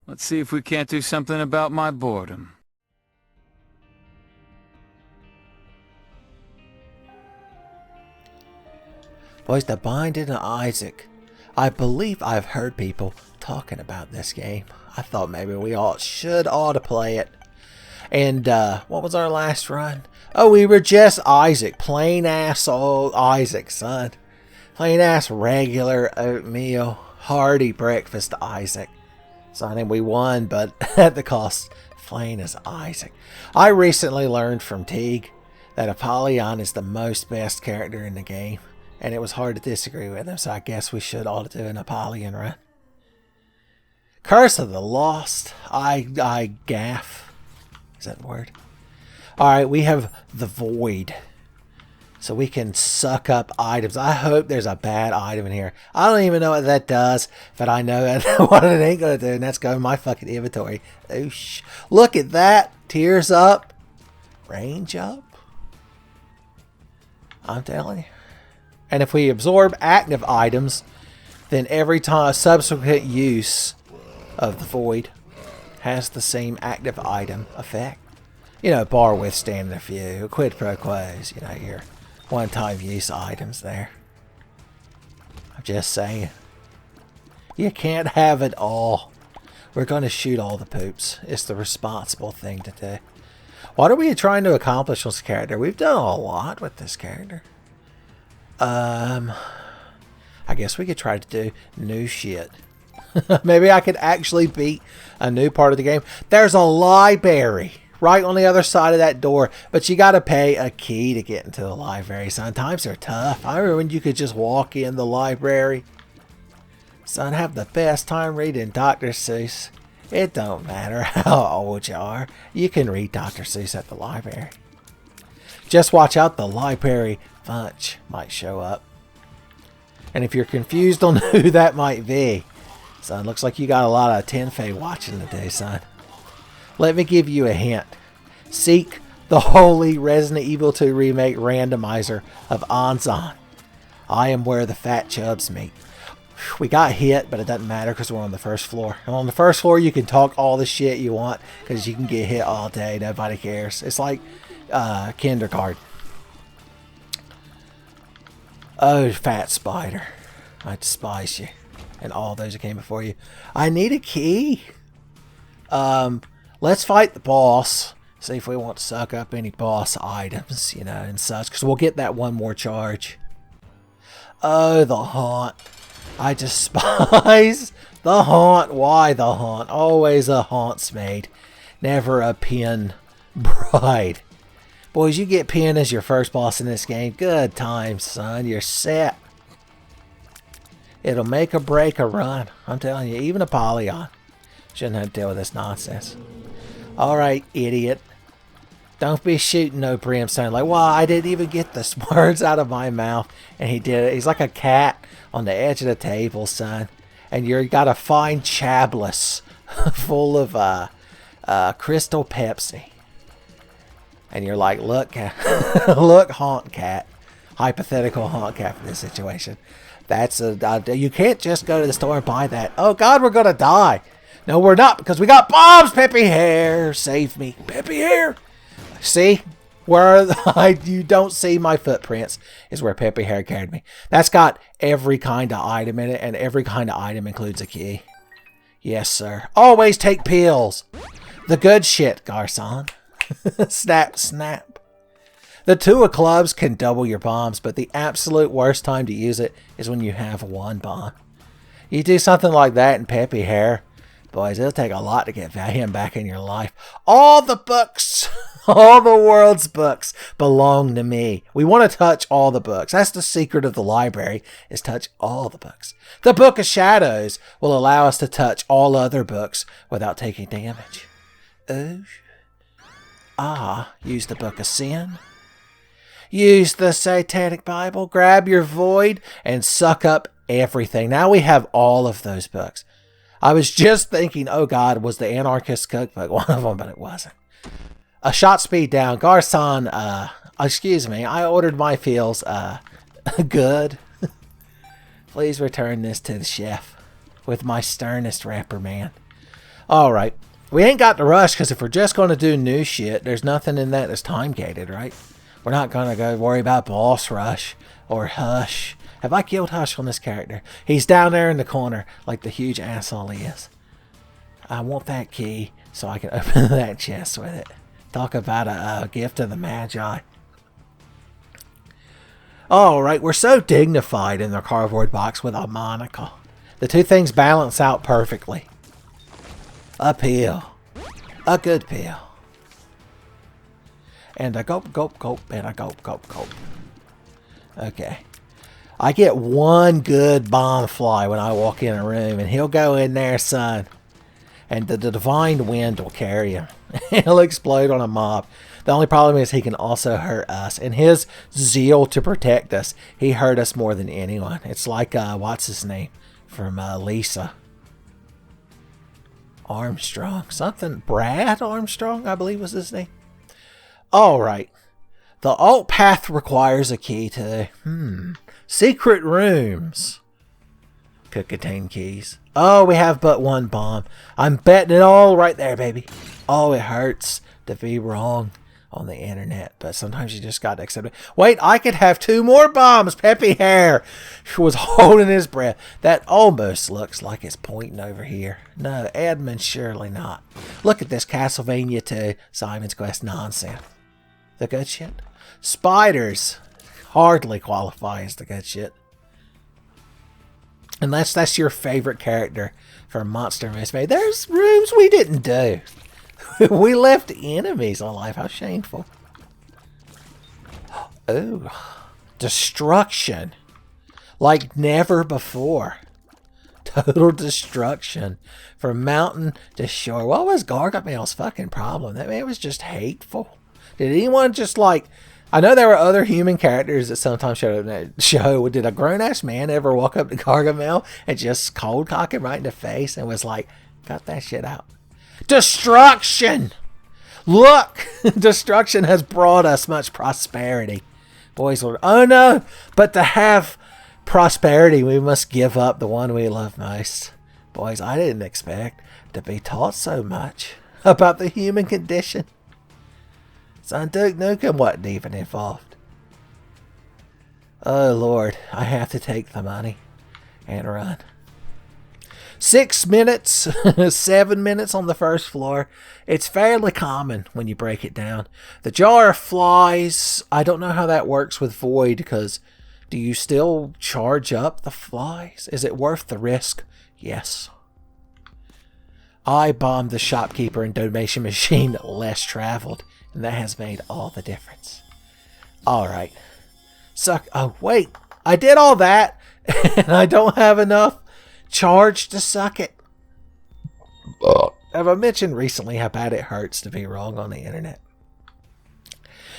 Let's see if we can't do something about my boredom. Boys, The Binding of Isaac. I believe I've heard people talking about this game. I thought maybe we ought to play it. And what was our last run? Oh, we were just Isaac. Plain ass old Isaac, son. Plain ass regular oatmeal hearty breakfast Isaac. Son, and we won, but at the cost plain as Isaac. I recently learned from Teague that Apollyon is the most best character in the game. And it was hard to disagree with him, so I guess we ought to do an Apollyon run. Curse of the Lost. I gaff. Is that the word? Alright, we have the Void. So we can suck up items. I hope there's a bad item in here. I don't even know what that does, but I know what it ain't going to do, and that's go in my fucking inventory. Oosh. Look at that. Tears up. Range up. I'm telling you. And if we absorb active items, then every time subsequent use of the Void has the same active item effect. You know, bar withstanding a few, quid pro quos, you know, your one-time use items there. I'm just saying. You can't have it all. We're going to shoot all the poops. It's the responsible thing to do. What are we trying to accomplish with this character? We've done a lot with this character. I guess we could try to do new shit. Maybe I could actually beat a new part of the game. There's a library right on the other side of that door, but you got to pay a key to get into the library. Sometimes they're tough. I remember when you could just walk in the library. Son, have the best time reading Dr. Seuss. It don't matter how old you are. You can read Dr. Seuss at the library. Just watch out, the library bunch might show up. And if you're confused on who that might be, son, looks like you got a lot of Tenfey watching today, son. Let me give you a hint. Seek the holy Resident Evil 2 Remake randomizer of Anzan. I am where the fat chubs meet. We got hit, but it doesn't matter because we're on the first floor. And on the first floor, you can talk all the shit you want because you can get hit all day. Nobody cares. It's like kindergarten. Oh, fat spider. I despise you. And all those that came before you. I need a key. Let's fight the boss. See if we want to suck up any boss items, you know, and such. Because we'll get that one more charge. Oh, the haunt. I despise the haunt. Why the haunt? Always a haunt's maid. Never a pin bride. Boys, you get pinned as your first boss in this game. Good times, son. You're set. It'll make or break a run. I'm telling you, even Apollyon shouldn't have to deal with this nonsense. Alright, idiot. Don't be shooting no brimstone. Like, well, I didn't even get the words out of my mouth. And he did it. He's like a cat on the edge of the table, son. And you got a fine chablis full of Crystal Pepsi. And you're like, look, look, haunt cat. Hypothetical haunt cat for this situation. That's you can't just go to the store and buy that. Oh, God, we're going to die. No, we're not, because we got bombs, Peppy Hair. Save me, Peppy Hair. See? Where you don't see my footprints is where Peppy Hair carried me. That's got every kind of item in it, and every kind of item includes a key. Yes, sir. Always take pills. The good shit, Garcon. Snap, snap. The two of clubs can double your bombs, but the absolute worst time to use it is when you have one bomb. You do something like that in Peppy Hair, boys, it'll take a lot to get him back in your life. All the books, all the world's books belong to me. We want to touch all the books. That's the secret of the library, is touch all the books. The Book of Shadows will allow us to touch all other books without taking damage. Oh, use the Book of Sin. Use the Satanic Bible. Grab your Void and suck up everything. Now we have all of those books. I was just thinking, oh God, was the Anarchist Cookbook one of them, but it wasn't. A shot speed down. Garcon, excuse me, I ordered my feels, good. Please return this to the chef with my sternest reprimand. Alright. We ain't got to rush, because if we're just going to do new shit, there's nothing in that that's time-gated, right? We're not going to go worry about boss rush or Hush. Have I killed Hush on this character? He's down there in the corner like the huge asshole he is. I want that key so I can open that chest with it. Talk about a gift of the Magi. Alright, we're so dignified in the cardboard box with a monocle. The two things balance out perfectly. A pill. A good pill. And a gulp, gulp, gulp, and a gulp, gulp, gulp. Okay. I get one good bomb fly when I walk in a room, and he'll go in there, son. And the divine wind will carry him. He'll explode on a mob. The only problem is he can also hurt us. And his zeal to protect us, he hurt us more than anyone. It's like, what's his name? From Lisa. Armstrong. Something. Brad Armstrong, I believe was his name. Alright. The alt path requires a key to... secret rooms. Could contain keys. Oh, we have but one bomb. I'm betting it all right there, baby. Oh, it hurts to be wrong on the internet, but sometimes you just got to accept it. Wait, I could have 2 more bombs. Peppy Hair was holding his breath. That almost looks like it's pointing over here. No, Edmund, surely not. Look at this Castlevania 2 Simon's Quest nonsense. The good shit? Spiders hardly qualify as the good shit. Unless that's your favorite character from Monster Mystery. There's rooms we didn't do. We left enemies alive. How shameful. Oh. Destruction. Like never before. Total destruction. From mountain to shore. What was Gargamel's fucking problem? That man was just hateful. Did anyone just like... I know there were other human characters that sometimes showed up in that show. Did a grown-ass man ever walk up to Gargamel and just cold cock him right in the face and was like, cut that shit out? Destruction! Look! Destruction has brought us much prosperity. Boys, oh no! But to have prosperity, we must give up the one we love most. Boys, I didn't expect to be taught so much about the human condition. Son, Duke Nukem wasn't even involved. Oh, Lord. I have to take the money and run. 6 minutes, 7 minutes on the first floor. It's fairly common when you break it down. The jar of flies, I don't know how that works with Void, because do you still charge up the flies? Is it worth the risk? Yes. I bombed the shopkeeper and donation machine less traveled. And that has made all the difference. Alright. Suck. Oh, wait. I did all that. And I don't have enough charge to suck it. Have I mentioned recently how bad it hurts to be wrong on the internet?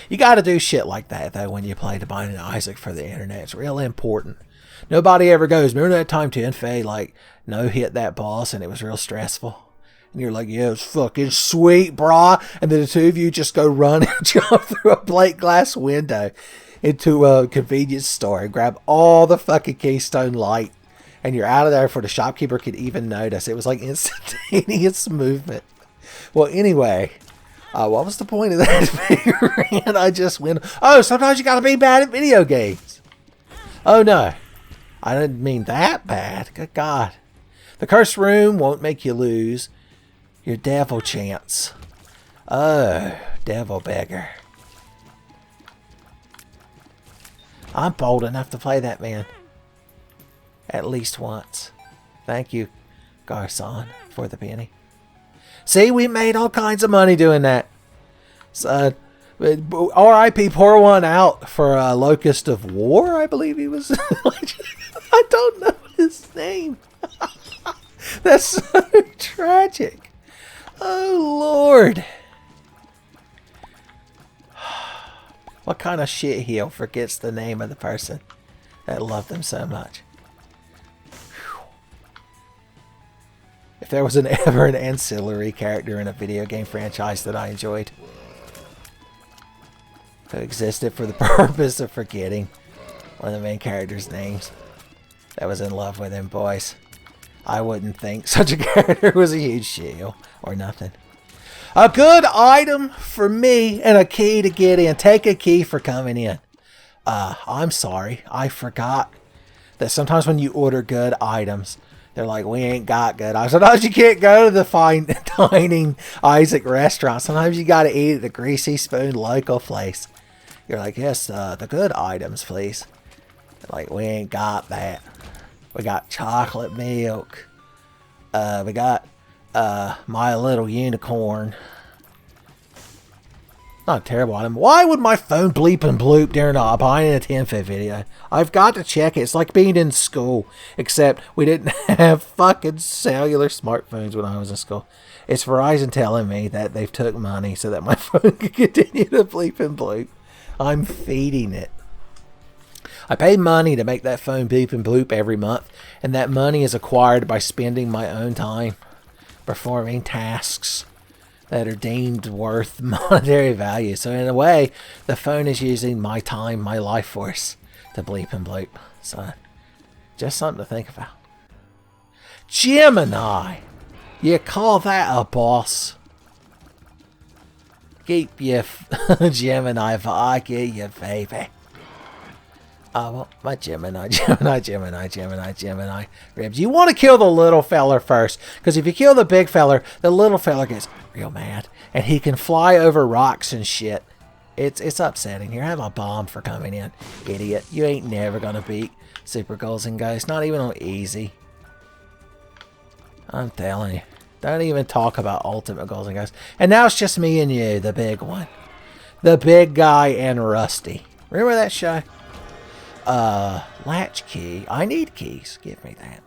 You gotta do shit like that, though, when you play The Binding of Isaac for the internet. It's really important. Nobody ever goes, remember that time Tenfey, like, no-hit that boss and it was real stressful? And you're like, yeah, it's fucking sweet, brah. And then the two of you just go run and jump through a plate glass window into a convenience store and grab all the fucking Keystone Light. And you're out of there before the shopkeeper could even notice. It was like instantaneous movement. Well, anyway, what was the point of that rant I just went? Oh, sometimes you gotta be bad at video games. Oh, no. I didn't mean that bad. Good God. The cursed room won't make you lose your devil chance. Oh, devil beggar. I'm bold enough to play that man. At least once. Thank you, Garcon, for the penny. See, we made all kinds of money doing that. So, R.I.P. pour one out for Locust of War, I believe he was. I don't know his name. That's so tragic. Oh, Lord. What kind of shitheel forgets the name of the person that loved them so much? Whew. If there was ever an ancillary character in a video game franchise that I enjoyed, who existed for the purpose of forgetting one of the main characters' names, that was in love with him, boys. I wouldn't think such a character was a huge shield or nothing. A good item for me and a key to get in. Take a key for coming in. I'm sorry. I forgot that sometimes when you order good items, they're like, we ain't got good items. Sometimes you can't go to the fine dining Isaac restaurant. Sometimes you got to eat at the Greasy Spoon local place. You're like, yes, the good items, please. They're like, we ain't got that. We got chocolate milk. We got My Little Unicorn. Not a terrible item. Why would my phone bleep and bloop during buying a Tenfey video? I've got to check it. It's like being in school. Except we didn't have fucking cellular smartphones when I was in school. It's Verizon telling me that they've took money so that my phone can continue to bleep and bloop. I'm feeding it. I pay money to make that phone beep and bloop every month. And that money is acquired by spending my own time performing tasks that are deemed worth monetary value. So in a way, the phone is using my time, my life force to bleep and bloop. So just something to think about. Gemini. You call that a boss? Keep your Gemini if I get you, baby. I want my Gemini ribs. You want to kill the little feller first. Because if you kill the big feller, the little feller gets real mad. And he can fly over rocks and shit. It's upsetting. Here, have my bomb for coming in. Idiot. You ain't never going to beat Super Goals and Ghosts. Not even on easy. I'm telling you. Don't even talk about Ultimate Goals and Ghosts. And now it's just me and you, the big one. The big guy and Rusty. Remember that show? Latch key. I need keys. Give me that.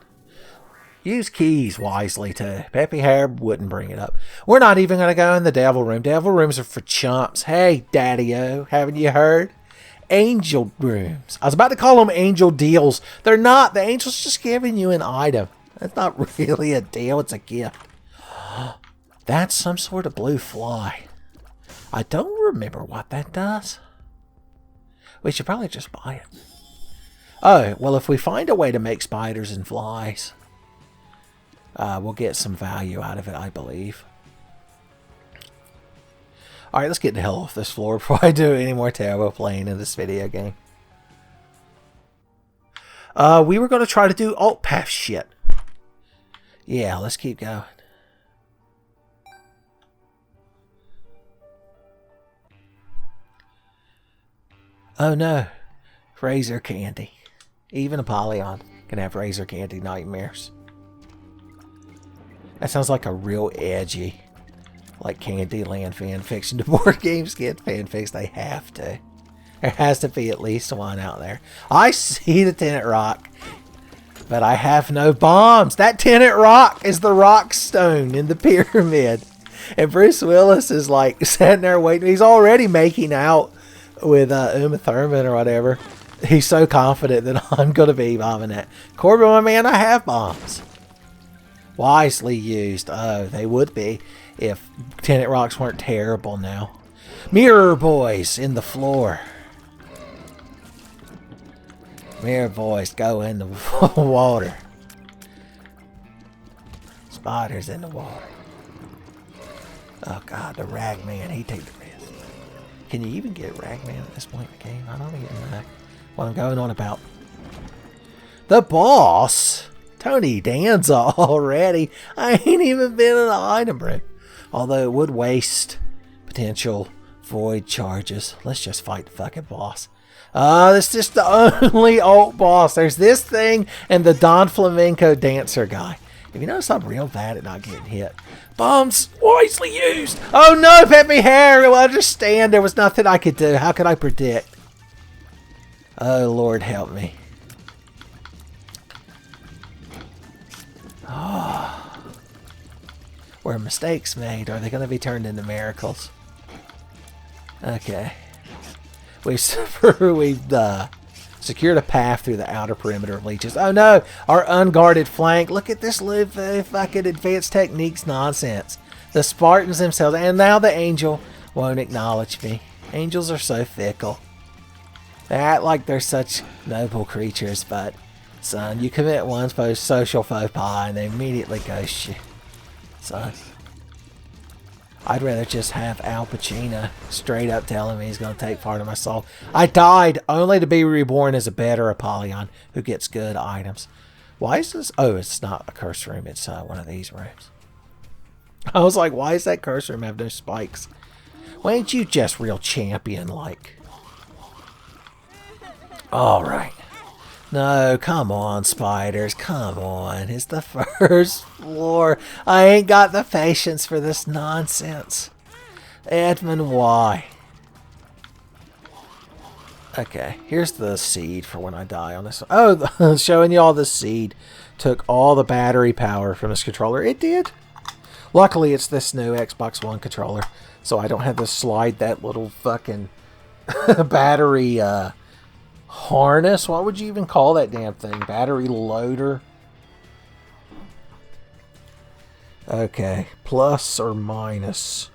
Use keys wisely too. Peppy Hair wouldn't bring it up. We're not even going to go in the devil room. Devil rooms are for chumps. Hey, Daddy-O, haven't you heard? Angel rooms. I was about to call them angel deals. They're not. The angel's just giving you an item. That's not really a deal. It's a gift. That's some sort of blue fly. I don't remember what that does. We should probably just buy it. Oh, well, if we find a way to make spiders and flies, we'll get some value out of it, I believe. Alright, let's get the hell off this floor before I do any more terrible playing in this video game. We were going to try to do alt path shit. Yeah, let's keep going. Oh no, razor candy. Even Apollyon can have razor candy nightmares. That sounds like a real edgy, like Candyland fanfiction. The board games get fanfics, they have to. There has to be at least one out there. I see the Tenant Rock, but I have no bombs. That Tenant Rock is the rock stone in the pyramid. And Bruce Willis is like sitting there waiting. He's already making out with Uma Thurman or whatever. He's so confident that I'm going to be bombing it. Corbin, my man, I have bombs. Wisely used. Oh, they would be if Tenant Rocks weren't terrible now. Mirror boys in the floor. Mirror boys go in the water. Spiders in the water. Oh god, the Ragman, he take the risk. Can you even get Ragman at this point in the game? I don't even know what I'm going on about. The boss? Tony Danza already? I ain't even been in the item room. Although it would waste potential void charges. Let's just fight the fucking boss. This is just the only alt boss. There's this thing and the Don Flamenco dancer guy. If you notice, I'm real bad at not getting hit. Bombs wisely used. Oh no, Peppy Hair. You'll understand. There was nothing I could do. How could I predict? Oh, Lord, help me. Oh. Were mistakes made? Are they going to be turned into miracles? Okay. We've secured a path through the outer perimeter of leeches. Oh no! Our unguarded flank. Look at this fucking advanced techniques nonsense. The Spartans themselves. And now the angel won't acknowledge me. Angels are so fickle. They act like they're such noble creatures, but Son, you commit one social faux pas and they immediately ghost you. Son. I'd rather just have Al Pacino straight up telling me he's going to take part of my soul. I died only to be reborn as a better Apollyon who gets good items. Why is this? Oh, it's not a curse room. It's one of these rooms. I was like, why does that curse room have no spikes? Why ain't you just real champion-like? Alright. No, come on, spiders. Come on. It's the first floor. I ain't got the patience for this nonsense. Edmund, why? Okay, here's the seed for when I die on this. Oh, showing you all the seed took all the battery power from this controller. It did. Luckily, it's this new Xbox One controller, so I don't have to slide that little fucking battery harness. What would you even call that damn thing? Battery loader? Okay, plus or minus.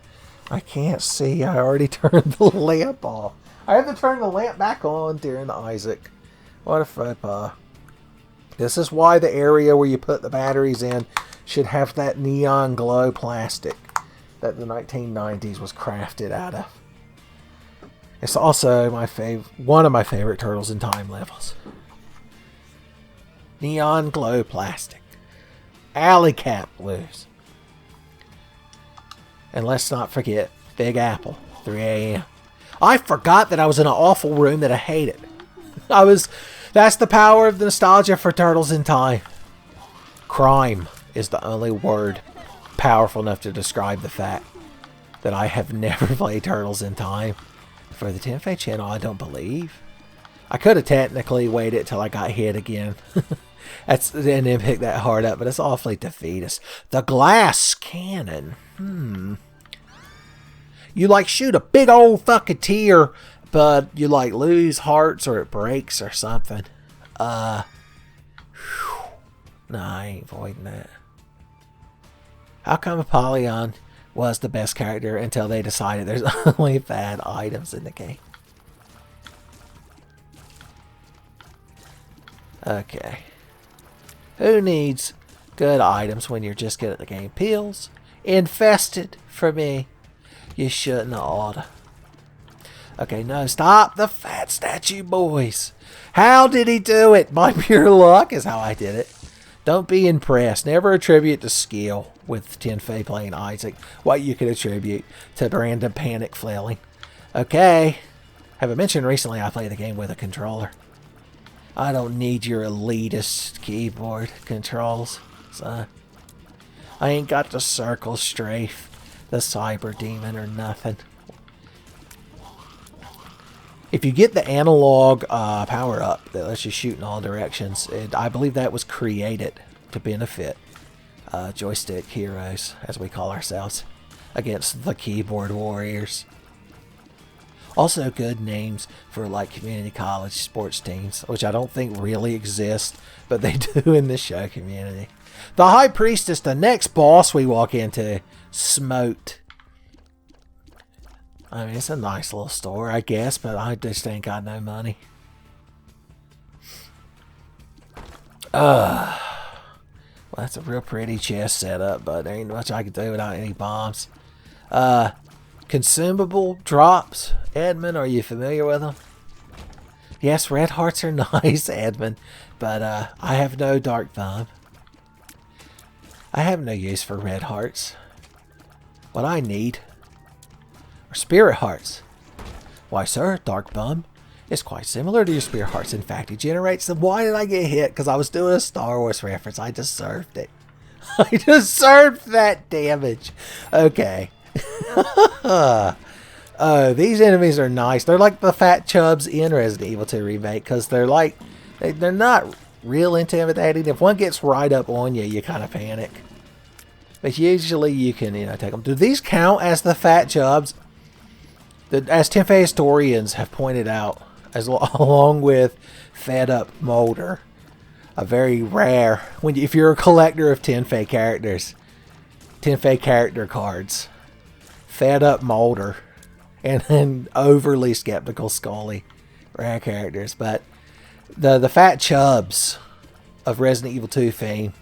I can't see. I already turned the lamp off. I have to turn the lamp back on during Isaac. What a faux pas. This is why the area where you put the batteries in should have that neon glow plastic that the 1990s was crafted out of. It's also one of my favorite Turtles in Time levels. Neon glow plastic. Alley cat blues. And let's not forget Big Apple, 3 a.m. I forgot that I was in an awful room that I hated. That's the power of the nostalgia for Turtles in Time. Crime is the only word powerful enough to describe the fact that I have never played Turtles in Time for the Tenfey channel, I don't believe. I could have technically waited till I got hit again. And then pick that hard up, but it's awfully defeatist. The glass cannon. You like shoot a big old fucking tear, but you like lose hearts or it breaks or something. No, I ain't voiding that. How come Apollyon was the best character until they decided there's only bad items in the game? Okay. Who needs good items when you're just good at the game? Pills. Infested for me. You shouldn't have oughta. Okay, no, stop the fat statue, boys. How did he do it? By pure luck is how I did it. Don't be impressed. Never attribute to skill with Tenfey playing Isaac what you could attribute to random panic flailing. Okay. Have I mentioned recently I play the game with a controller? I don't need your elitist keyboard controls, son. I ain't got the circle strafe, the cyber demon, or nothing. If you get the analog power-up that lets you shoot in all directions, I believe that was created to benefit joystick heroes, as we call ourselves, against the keyboard warriors. Also good names for like community college sports teams, which I don't think really exist, but they do in the show community. The High Priestess, the next boss we walk into, Smote. I mean, it's a nice little store, I guess, but I just ain't got no money. Well, that's a real pretty chest setup, but there ain't much I can do without any bombs. Consumable drops. Edmund, are you familiar with them? Yes, red hearts are nice, Edmund, but I have no dark thumb. I have no use for red hearts. What I need are spirit hearts. Why, sir, dark thumb is quite similar to your spirit hearts. In fact, it generates them. Why did I get hit? Because I was doing a Star Wars reference. I deserved it. I deserved that damage. Okay. Oh, these enemies are nice. They're like the fat chubs in Resident Evil 2 Remake, because they're like, they're not real intimidating. If one gets right up on you, you kind of panic. But usually you can, take them. Do these count as the fat chubs? As Tenfey historians have pointed out, along with Fed Up Molder, a very rare, if you're a collector of Tenfey characters, Tenfey character cards, Fed Up Molder, and then overly skeptical Scully, rare characters. But the fat chubs of Resident Evil 2 fame,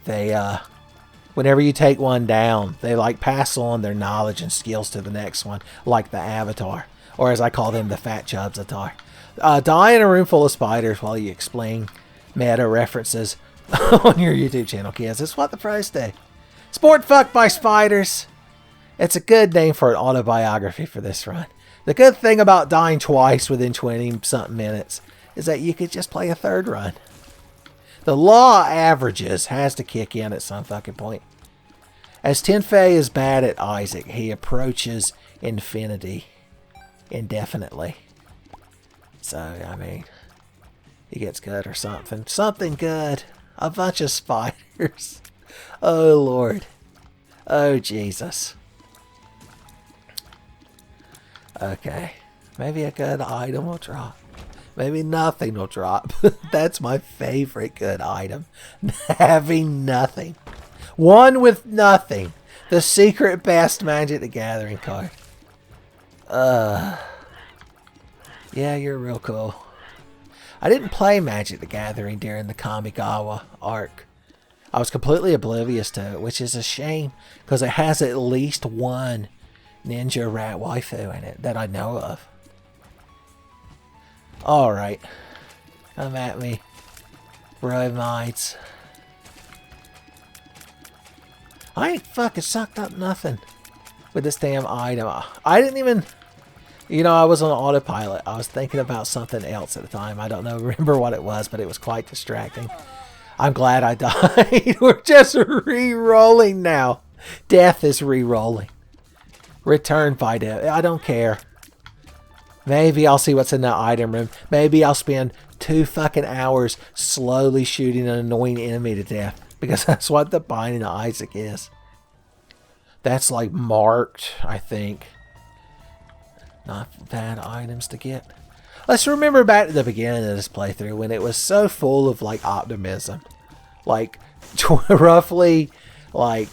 they, whenever you take one down, they like pass on their knowledge and skills to the next one, like the Avatar, or as I call them, the Fat Chubs Avatar. Die in a room full of spiders while you explain meta references on your YouTube channel, kids. It's what the pros do. Sport fucked by spiders. It's a good name for an autobiography for this run. The good thing about dying twice within 20-something minutes is that you could just play a third run. The law of averages has to kick in at some fucking point. As Tenfey is bad at Isaac, he approaches infinity indefinitely. So, I mean, he gets good or something. Something good. A bunch of spiders. Oh, Lord. Oh, Jesus. Okay. Maybe a good item will drop. Maybe nothing will drop. That's my favorite good item. Having nothing. One with nothing. The secret best Magic the Gathering card. Yeah, you're real cool. I didn't play Magic the Gathering during the Kamigawa arc. I was completely oblivious to it, which is a shame, because it has at least one ninja rat waifu in it that I know of. Alright. Come at me, bromides. I ain't fucking sucked up nothing with this damn item. I didn't even... You know, I was on autopilot. I was thinking about something else at the time. I don't remember what it was, but it was quite distracting. I'm glad I died. We're just re-rolling now. Death is re-rolling. Return by death. I don't care. Maybe I'll see what's in that item room. Maybe I'll spend 2 fucking hours slowly shooting an annoying enemy to death. Because that's what the Binding of Isaac is. That's like marked, I think. Not bad items to get. Let's remember back to the beginning of this playthrough when it was so full of like optimism. Like roughly like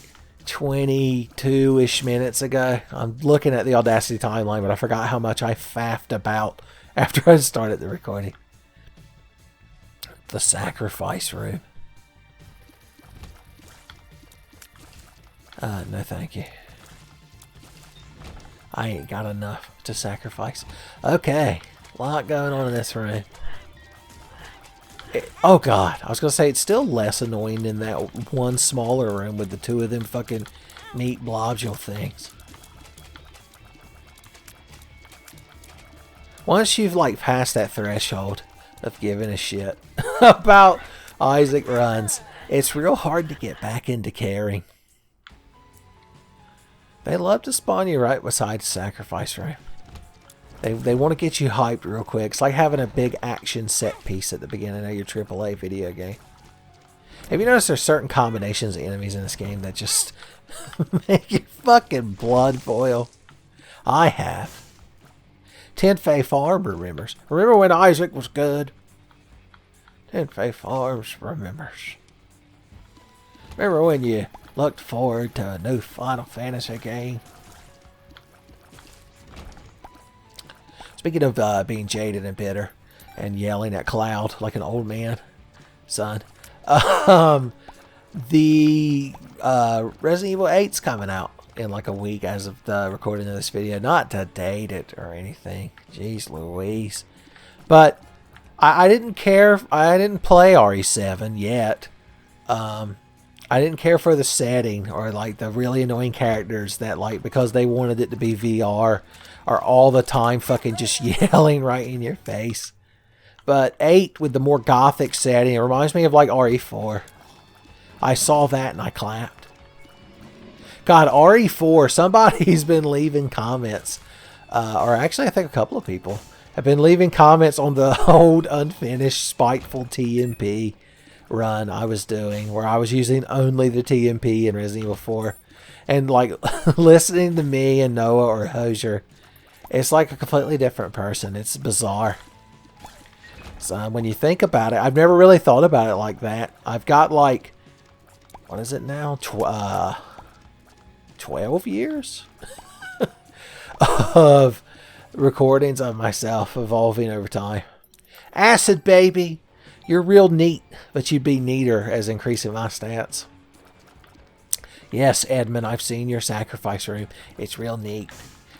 22-ish minutes ago. I'm looking at the Audacity timeline, but I forgot how much I faffed about after I started the recording. The sacrifice room. No thank you. I ain't got enough to sacrifice. Okay. A lot going on in this room. Oh god. I was going to say it's still less annoying than that one smaller room with the 2 of them fucking neat blobule things. Once you've like passed that threshold of giving a shit about Isaac runs, it's real hard to get back into caring. They love to spawn you right beside the sacrifice room. They want to get you hyped real quick. It's like having a big action set piece at the beginning of your AAA video game. Have you noticed there's certain combinations of enemies in this game that just make your fucking blood boil? I have. Tenfey Farm remembers. Remember when Isaac was good? Tenfey Farms remembers. Remember when you looked forward to a new Final Fantasy game? Speaking of being jaded and bitter and yelling at Cloud like an old man, son, the Resident Evil 8's coming out in like a week as of the recording of this video. Not to date it or anything. Jeez Louise. But I didn't care. I didn't play RE7 yet. I didn't care for the setting or like the really annoying characters that like because they wanted it to be VR are all the time fucking just yelling right in your face. But 8 with the more gothic setting, it reminds me of like RE4. I saw that and I clapped. God, RE4, somebody's been leaving comments. Or actually I think a couple of people have been leaving comments on the old unfinished spiteful TMP run I was doing where I was using only the TMP in Resident Evil 4 and like listening to me and Noah or Hosier, it's like a completely different person. It's bizarre. So when you think about it, I've never really thought about it like that. I've got like, what is it now? 12 years of recordings of myself evolving over time. Acid baby, You're real neat, but you'd be neater as increasing my stats. Yes, Edmund, I've seen your sacrifice room. It's real neat.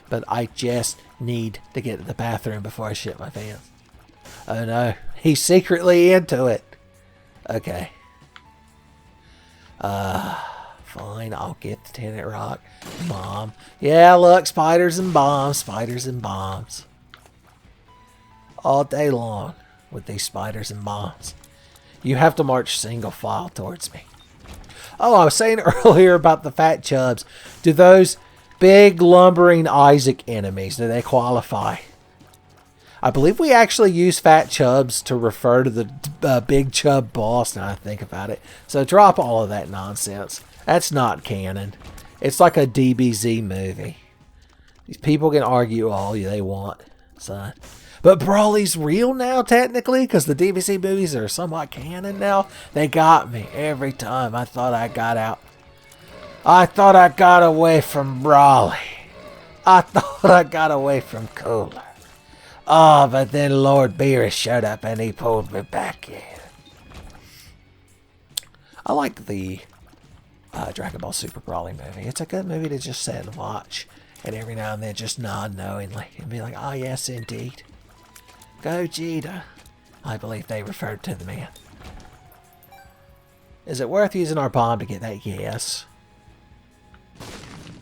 But I just need to get to the bathroom before I shit my pants. Oh no, he's secretly into it. Okay. Fine, I'll get the tenant rock. Bomb. Yeah, look, spiders and bombs, spiders and bombs. All day long with these spiders and bombs. You have to march single file towards me. Oh, I was saying earlier about the fat chubs. Do those big lumbering Isaac enemies, do they qualify? I believe we actually use fat chubs to refer to the big chub boss, now I think about it. So drop all of that nonsense. That's not canon. It's like a DBZ movie. These people can argue all they want, son. But Brawly's real now, technically, because the DBZ movies are somewhat canon now. They got me every time. I thought I got out. I thought I got away from Brawly. I thought I got away from Cooler. Oh, but then Lord Beerus showed up and he pulled me back in. I like the Dragon Ball Super Brawly movie. It's a good movie to just sit and watch. And every now and then just nod knowingly and be like, ah, yes, indeed. Gogeta. I believe they referred to the man. Is it worth using our bomb to get that? Yes.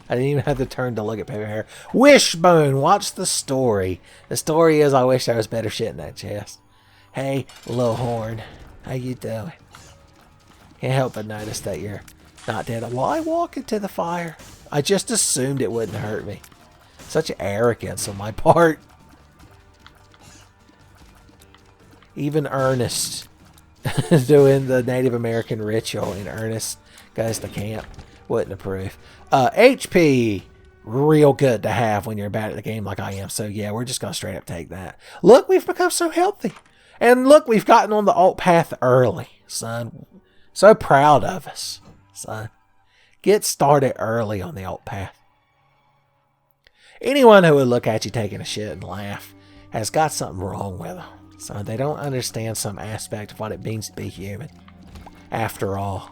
I didn't even have to turn to look at paper hair. Wishbone, watch the story. The story is I wish there was better shit in that chest. Hey, Lil Horn. How you doing? Can't help but notice that you're not dead. Why walk into the fire? I just assumed it wouldn't hurt me. Such arrogance on my part. Even Ernest doing the Native American ritual in Ernest Goes to Camp wouldn't approve. HP, real good to have when you're bad at the game like I am. So yeah, we're just going to straight up take that. Look, we've become so healthy. And look, we've gotten on the alt path early, son. So proud of us, son. Get started early on the alt path. Anyone who would look at you taking a shit and laugh has got something wrong with them. So they don't understand some aspect of what it means to be human. After all,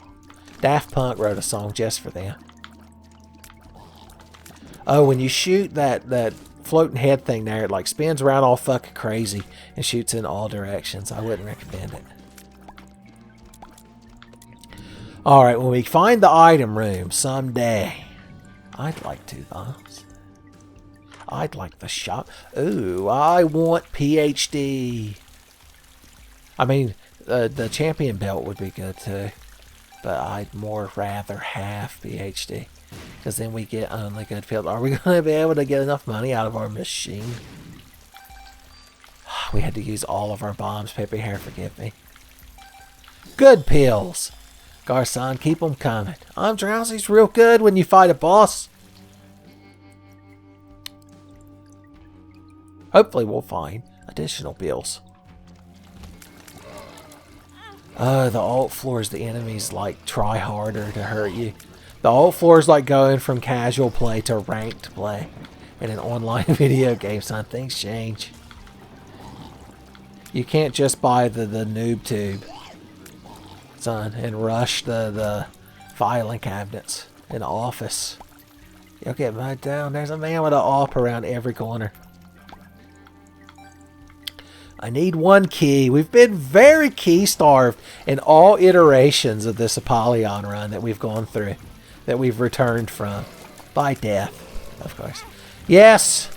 Daft Punk wrote a song just for them. Oh, when you shoot that floating head thing there, it like spins around all fucking crazy and shoots in all directions. I wouldn't recommend it. Alright, when we find the item room someday, I'd like 2 bombs. I'd like the shop. Ooh, I want PhD. I mean, the champion belt would be good too. But I'd more rather have PhD. Because then we get only good field. Are we going to be able to get enough money out of our machine? We had to use all of our bombs. Peppy Hair, forgive me. Good pills. Garcon, keep them coming. I'm Drowsy's real good when you fight a boss. Hopefully we'll find additional pills. Oh, the alt floors, the enemies like try harder to hurt you. The alt floor is like going from casual play to ranked play in an online video game, son. Things change. You can't just buy the noob tube, son, and rush the filing cabinets in the office. You'll get mowed down. There's a man with an AWP around every corner. I need 1 key. We've been very key starved in all iterations of this Apollyon run that we've gone through, that we've returned from. By death, of course. Yes,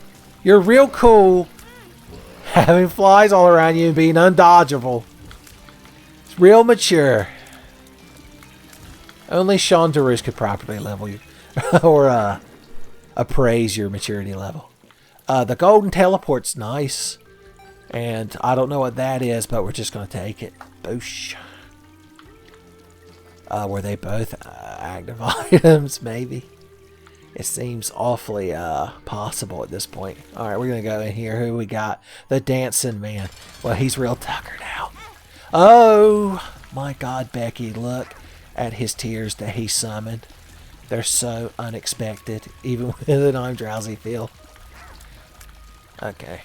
you're real cool. Having flies all around you and being undodgeable. It's real mature. Only Sean DeRoos could properly level you. Or appraise your maturity level. The golden teleport's nice. And I don't know what that is, but we're just going to take it. Boosh. Were they both active items, maybe? It seems awfully possible at this point. Alright, we're going to go in here. Who we got? The dancing man. Well, he's real tuckered out. Oh, my God, Becky, look at his tears that he summoned. They're so unexpected, even with an I'm drowsy feel. Okay.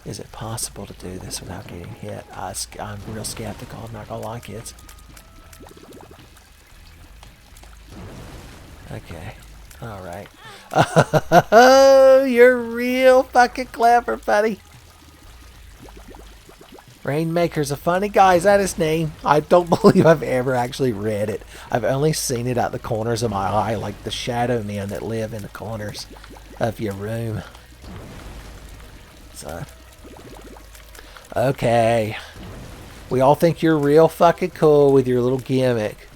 Is it possible to do this without getting hit? I'm real skeptical. I'm not gonna lie, kids. Okay. Alright. Oh, you're real fucking clever, buddy. Rainmaker's a funny guy. Is that his name? I don't believe I've ever actually read it. I've only seen it at the corners of my eye, like the shadow men that live in the corners of your room. So, okay. We all think you're real fucking cool with your little gimmick,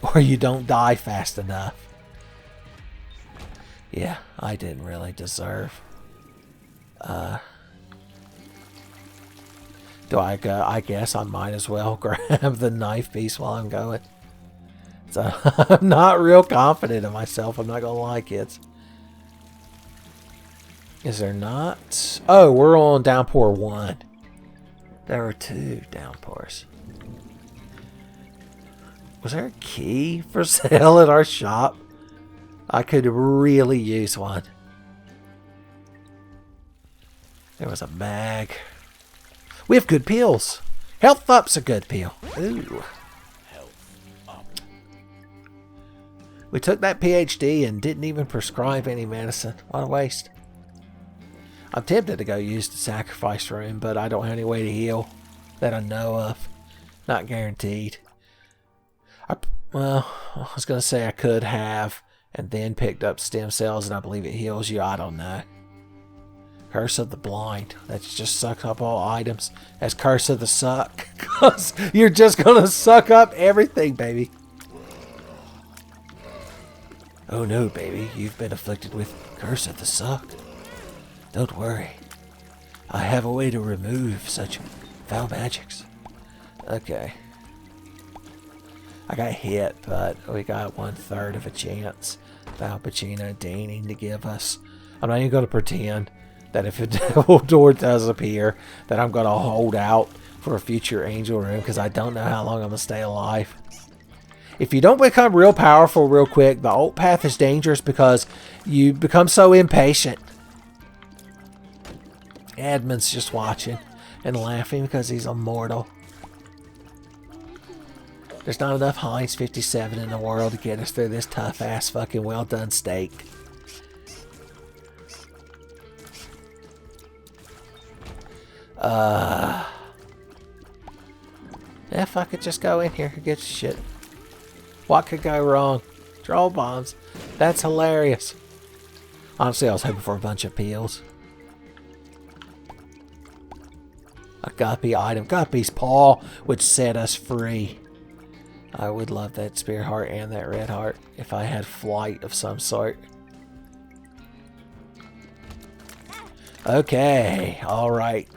or you don't die fast enough. Yeah, I didn't really deserve. Do I go? I guess I might as well grab the knife piece while I'm going. So I'm not real confident in myself. I'm not gonna lie, kids. Is there not? Oh, we're on downpour 1. There were 2 downpours. Was there a key for sale at our shop? I could really use one. There was a mag. We have good pills. Health up's a good pill. Ooh. Health up. We took that PhD and didn't even prescribe any medicine. What a waste. I'm tempted to go use the sacrifice room, but I don't have any way to heal that I know of. Not guaranteed. Well, I was going to say I could have, and then picked up stem cells, and I believe it heals you. I don't know. Curse of the Blind. That's just suck up all items. That's Curse of the Suck. Because you're just going to suck up everything, baby. Oh no, baby. You've been afflicted with Curse of the Suck. Don't worry. I have a way to remove such foul magics. Okay. I got hit, but we got 1/3 of a chance. Val Pacino deigning to give us. I'm not even going to pretend that if a devil door does appear, that I'm going to hold out for a future angel room, because I don't know how long I'm going to stay alive. If you don't become real powerful real quick, the alt path is dangerous because you become so impatient. Edmund's just watching and laughing because he's immortal. There's not enough Heinz 57 in the world to get us through this tough-ass fucking well-done steak. Yeah, fuck it, just go in here and get your shit. What could go wrong? Troll bombs. That's hilarious. Honestly, I was hoping for a bunch of peels. A guppy item. Guppy's paw would set us free. I would love that spear heart and that red heart if I had flight of some sort. Okay, alright.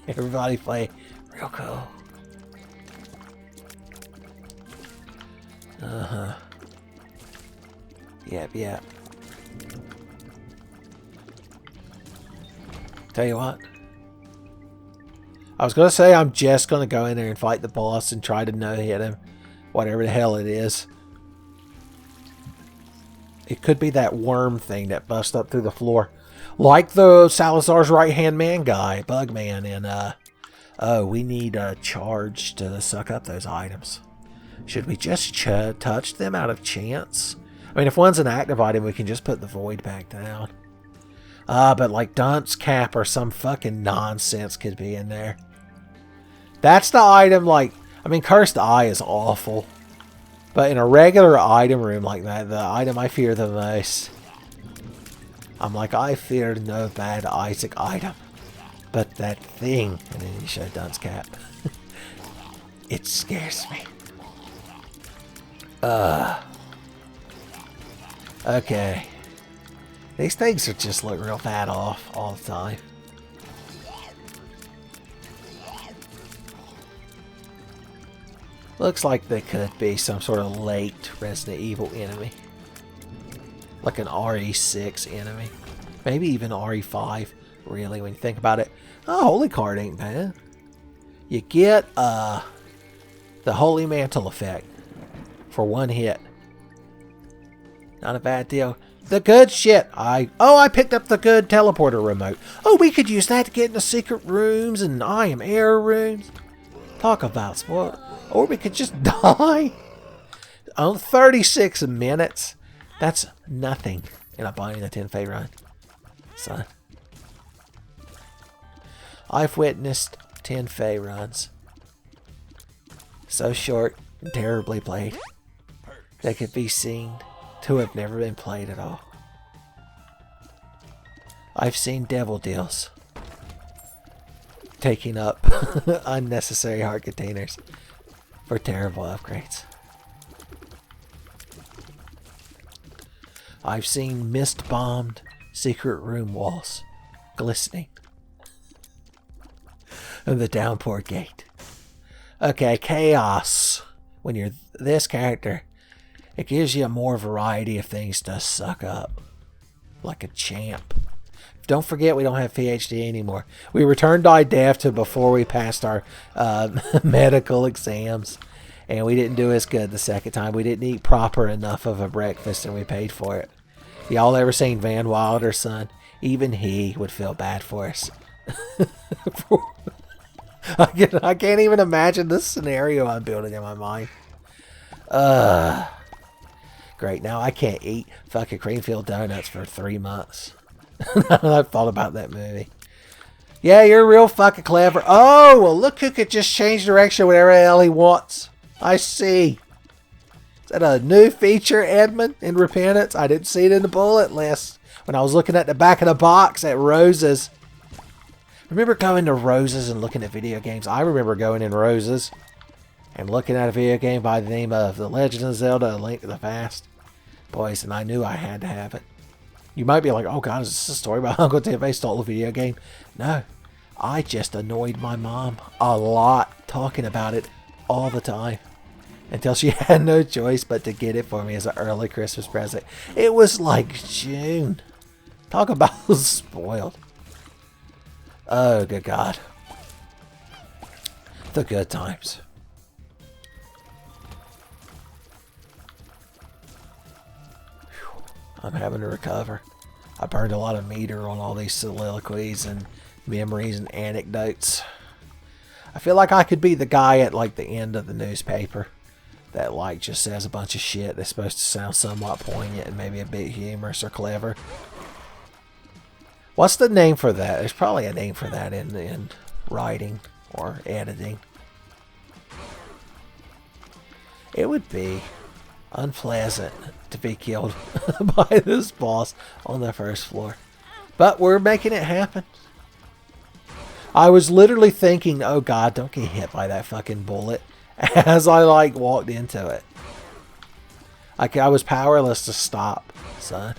Everybody play real cool. Uh-huh. Yep. Tell you what. I was going to say I'm just going to go in there and fight the boss and try to no-hit him. Whatever the hell it is. It could be that worm thing that busts up through the floor. Like the Salazar's right-hand man guy, Bugman, and oh, we need a charge to suck up those items. Should we just touch them out of chance? I mean, if one's an active item, we can just put the void back down. But like Dunce Cap or some fucking nonsense could be in there. That's the item, like, I mean, Cursed Eye is awful. But in a regular item room like that, the item I fear the most, I'm like, I fear no bad Isaac item. But that thing, and then you show Dunce Cap, it scares me. Okay. These things are just look real bad off all the time. Looks like they could be some sort of late Resident Evil enemy. Like an RE6 enemy. Maybe even RE5, really, when you think about it. Oh, Holy Card ain't bad. You get the Holy Mantle effect for one hit. Not a bad deal. The good shit. I picked up the good teleporter remote. Oh, we could use that to get into secret rooms and I am air rooms. Talk about spoiled. Or we could just die. On 36 minutes. That's nothing in a buying a Tenfey run. Son. I've witnessed Tenfey runs. So short and terribly played. They could be seen to have never been played at all. I've seen devil deals taking up unnecessary heart containers for terrible upgrades. I've seen mist-bombed secret room walls glistening. And the downpour gate. Okay, chaos. When you're this character, it gives you more variety of things to suck up. Like a champ. Don't forget we don't have PhD anymore. We returned IDEF to before we passed our medical exams. And we didn't do as good the second time. We didn't eat proper enough of a breakfast and we paid for it. Y'all ever seen Van Wilder's son? Even he would feel bad for us. I can't even imagine this scenario I'm building in my mind. Great, now I can't eat fucking Creamfield donuts for 3 months. I've thought about that movie. Yeah, you're real fucking clever. Oh, well look who could just change direction whenever the hell he wants. I see. Is that a new feature, Edmund, in Repentance? I didn't see it in the bullet list. When I was looking at the back of the box at Rose's. Remember going to Rose's and looking at video games? I remember going in Rose's and looking at a video game by the name of The Legend of Zelda: A Link to the Past. Boys, and I knew I had to have it. You might be like, oh god, is this a story about Uncle Tenfey stole a video game? No. I just annoyed my mom a lot talking about it all the time. Until she had no choice but to get it for me as an early Christmas present. It was like June. Talk about spoiled. Oh, good God. The good times. Whew. I'm having to recover. I burned a lot of meter on all these soliloquies and memories and anecdotes. I feel like I could be the guy at like the end of the newspaper that like just says a bunch of shit that's supposed to sound somewhat poignant and maybe a bit humorous or clever. What's the name for that? There's probably a name for that in writing or editing. It would be unpleasant to be killed by this boss on the first floor. But we're making it happen. I was literally thinking, oh god, don't get hit by that fucking bullet, as I like walked into it. I was powerless to stop, son.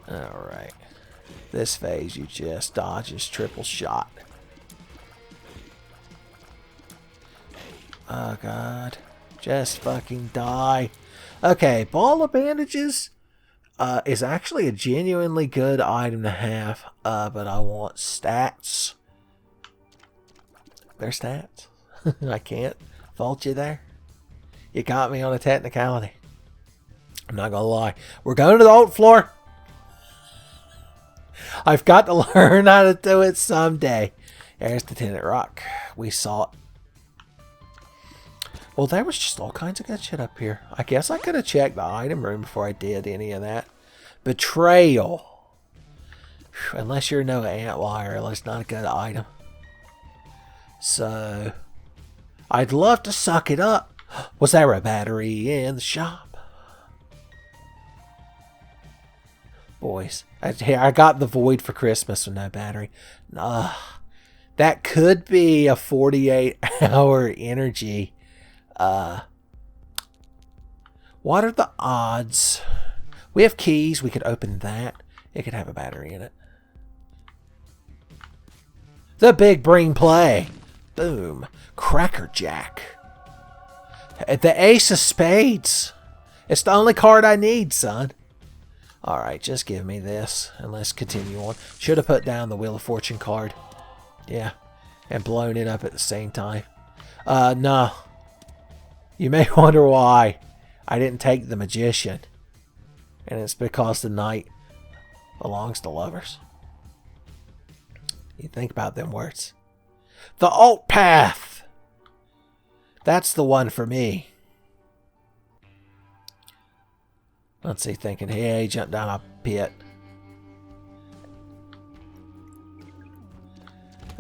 Alright. This phase you just dodges triple shot. Oh god. Just fucking die. Okay, ball of bandages is actually a genuinely good item to have, but I want stats. They're stats. I can't fault you there. You got me on a technicality. I'm not gonna lie. We're going to the ult floor. I've got to learn how to do it someday. There's the Tenant Rock. We saw it. Well, there was just all kinds of good shit up here. I guess I could have checked the item room before I did any of that. Betrayal. Whew, unless you're no Antwire, it's not a good item. So, I'd love to suck it up. Was there a battery in the shop? Boys, I got the Void for Christmas with no battery. That could be a 48-hour energy. What are the odds? We have keys. We could open that. It could have a battery in it. The big brain play. Boom. Crackerjack. The Ace of Spades. It's the only card I need, son. Alright, just give me this. And let's continue on. Should have put down the Wheel of Fortune card. Yeah. and blown it up at the same time. No. You may wonder why I didn't take the magician. And it's because the night belongs to lovers. You think about them words. The alt path! That's the one for me. Let's see, thinking, hey, jump down a pit.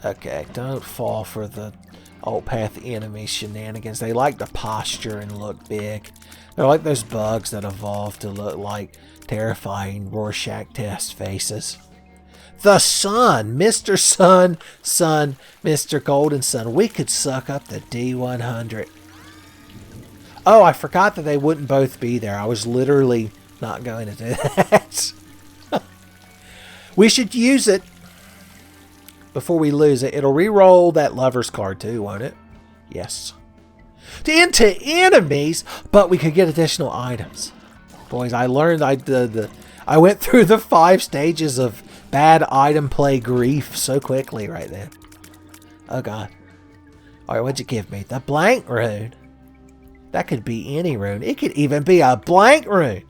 Okay, don't fall for the alt path enemy shenanigans. They like to posture and look big. They're like those bugs that evolve to look like terrifying Rorschach test faces. The sun! Mr. Sun, Mr. Golden Sun. We could suck up the D100. Oh, I forgot that they wouldn't both be there. I was literally not going to do that. We should use it before we lose it. It'll re-roll that lover's card too, won't it? Yes. Into enemies, but we could get additional items. Boys, I learned I went through the 5 stages of bad item play grief so quickly right then. Oh god. Alright, what'd you give me? The blank rune. That could be any rune. It could even be a blank rune.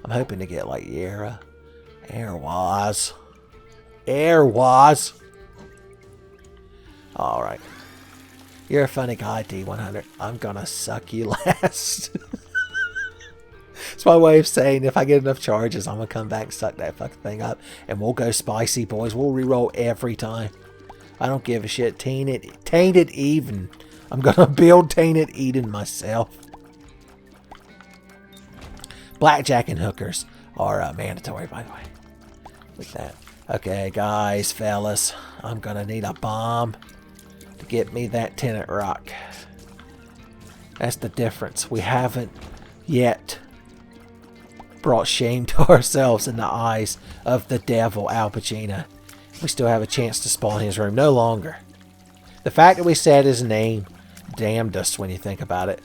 I'm hoping to get like Yera. Airwaz. Alright. You're a funny guy, D100. I'm gonna suck you last. It's my way of saying if I get enough charges, I'm gonna come back and suck that fucking thing up. And we'll go spicy, boys. We'll reroll every time. I don't give a shit. Tainted even. I'm gonna build Tainted Eden myself. Blackjack and hookers are mandatory, by the way. With that. Okay, guys, fellas. I'm gonna need a bomb to get me that tenant rock. That's the difference. We haven't yet brought shame to ourselves in the eyes of the devil, Al Pacino. We still have a chance to spawn his room. No longer. The fact that we said his name damned us when you think about it.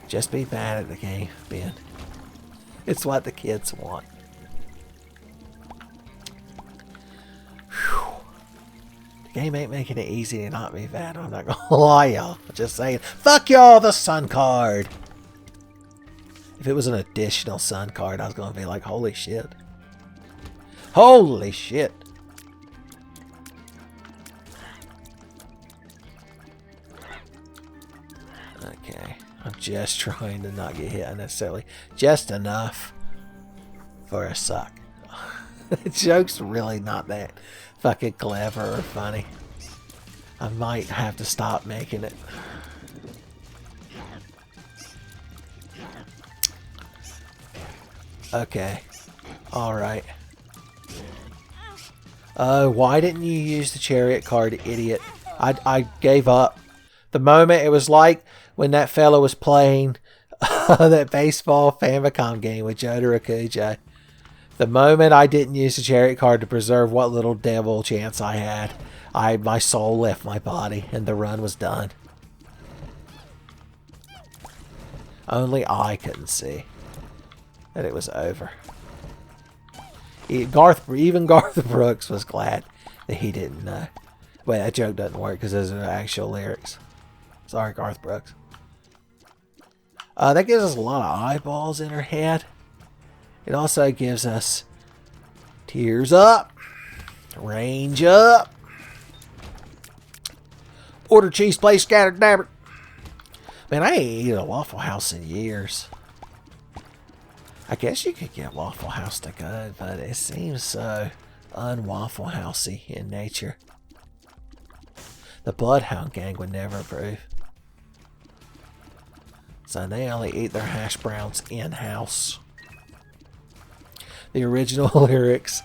Just be bad at the game, Ben. It's what the kids want. Whew. The game ain't making it easy to not be bad. I'm not gonna lie, y'all. I'm just saying, fuck y'all, the sun card. If it was an additional sun card, I was gonna be like, holy shit. Holy shit. Okay. I'm just trying to not get hit unnecessarily. Just enough for a suck. The joke's really not that fucking clever or funny. I might have to stop making it. Okay. Alright. Why didn't you use the chariot card, idiot? I gave up. The moment it was like when that fella was playing that baseball Famicom game with Jota Rakuja. The moment I didn't use the chariot card to preserve what little devil chance I had, my soul left my body and the run was done. Only I couldn't see that it was over. Even Garth Brooks was glad that he didn't know. Wait, that joke doesn't work because those are actual lyrics. Sorry, Garth Brooks. That gives us a lot of eyeballs in her head. It also gives us tears up, range up, order cheese, place scattered dabber. Man, I ain't eaten a Waffle House in years. I guess you could get Waffle House to good, but it seems so un-Waffle Housey in nature. The Bloodhound Gang would never approve. So they only eat their hash browns in-house. The original lyrics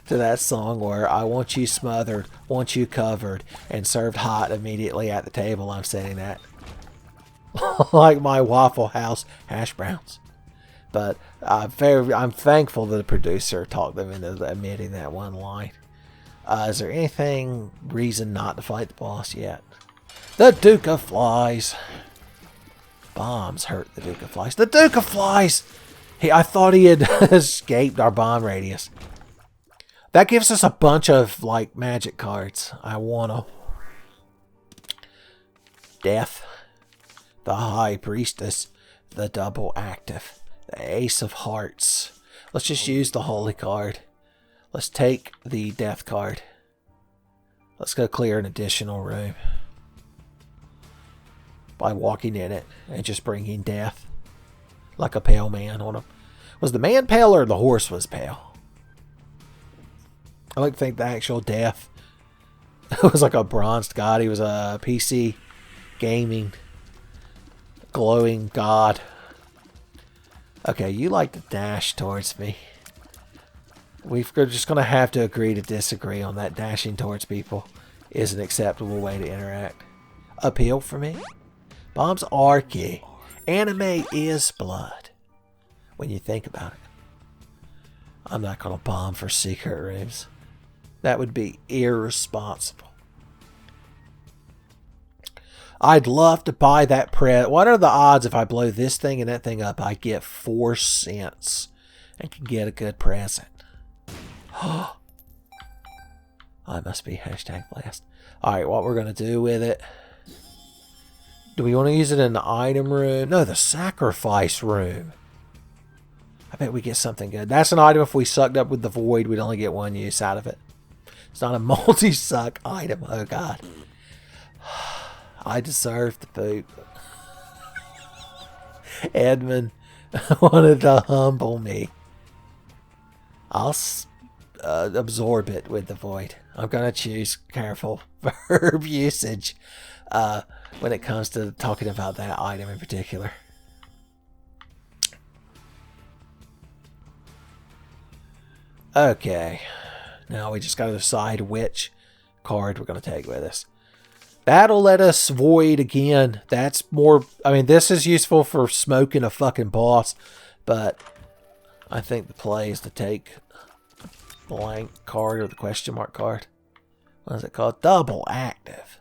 to that song were, I want you smothered, want you covered, and served hot immediately at the table I'm sitting at. Like my Waffle House hash browns. But I'm thankful that the producer talked them into admitting that one line. Is there anything reason not to fight the boss yet? The Duke of Flies. Bombs hurt the Duke of Flies. The Duke of Flies! I thought he had escaped our bomb radius. That gives us a bunch of, like, magic cards. I want to. Death. The High Priestess. The Double Active. The Ace of Hearts. Let's just use the Holy card. Let's take the Death card. Let's go clear an additional room. By walking in it and just bringing death. Like a pale man on him. Was the man pale or the horse was pale? I like to think the actual death was like a bronzed god. He was a PC gaming glowing god. Okay, you like to dash towards me. We're just going to have to agree to disagree on that. Dashing towards people is an acceptable way to interact. Uphill for me? Bombs are key. Anime is blood. When you think about it. I'm not going to bomb for secret rooms. That would be irresponsible. I'd love to buy that What are the odds if I blow this thing and that thing up, I get 4 cents and can get a good present? I must be #blessed. Alright, what we're going to do with it. Do we want to use it in the item room? No, the sacrifice room. I bet we get something good. That's an item if we sucked up with the void, we'd only get 1 use out of it. It's not a multi-suck item. Oh, God. I deserve the poop. Edmund wanted to humble me. I'll absorb it with the void. I'm going to choose careful verb usage when it comes to talking about that item in particular. Okay. Now we just got to decide which card we're going to take with us. That'll let us void again. That's more... I mean, this is useful for smoking a fucking boss. But I think the play is to take the blank card or the question mark card. What is it called? Double active.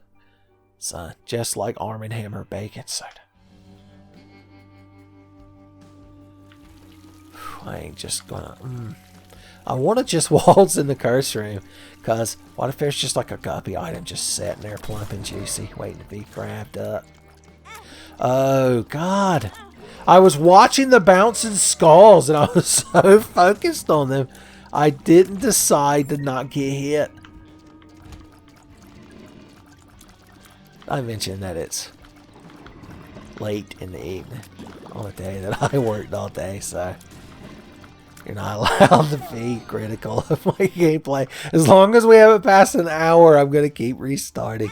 Son, just like Arm & Hammer baking soda. I ain't just gonna... I want to just waltz in the curse room. Because what if there's just like a guppy item just sitting there plump and juicy waiting to be grabbed up? Oh, God. I was watching the bouncing skulls and I was so focused on them. I didn't decide to not get hit. I mentioned that it's late in the evening on a day that I worked all day, so... You're not allowed to be critical of my gameplay. As long as we haven't passed an hour, I'm going to keep restarting.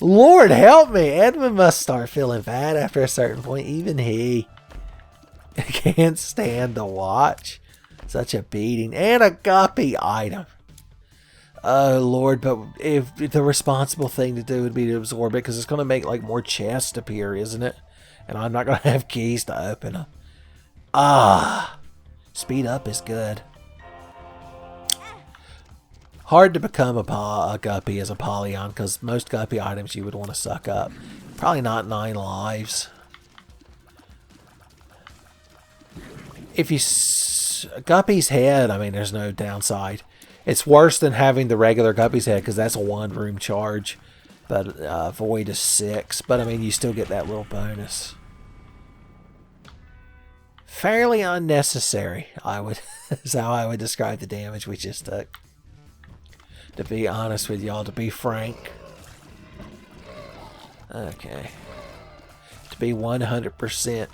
Lord help me. Edmund must start feeling bad after a certain point. Even he can't stand to watch such a beating. And a guppy item. Oh, Lord. But if the responsible thing to do would be to absorb it. Because it's going to make like more chests appear, isn't it? And I'm not going to have keys to open them. Ah. Speed up is good. Hard to become a guppy as a Polyon, because most guppy items you would want to suck up. Probably not 9 lives. If you... Guppy's head, I mean, there's no downside. It's worse than having the regular Guppy's head, because that's a 1-room charge. But Void is 6. But, I mean, you still get that little bonus. Fairly unnecessary, is how I would describe the damage we just took. To be honest with y'all, to be frank. Okay. To be 100%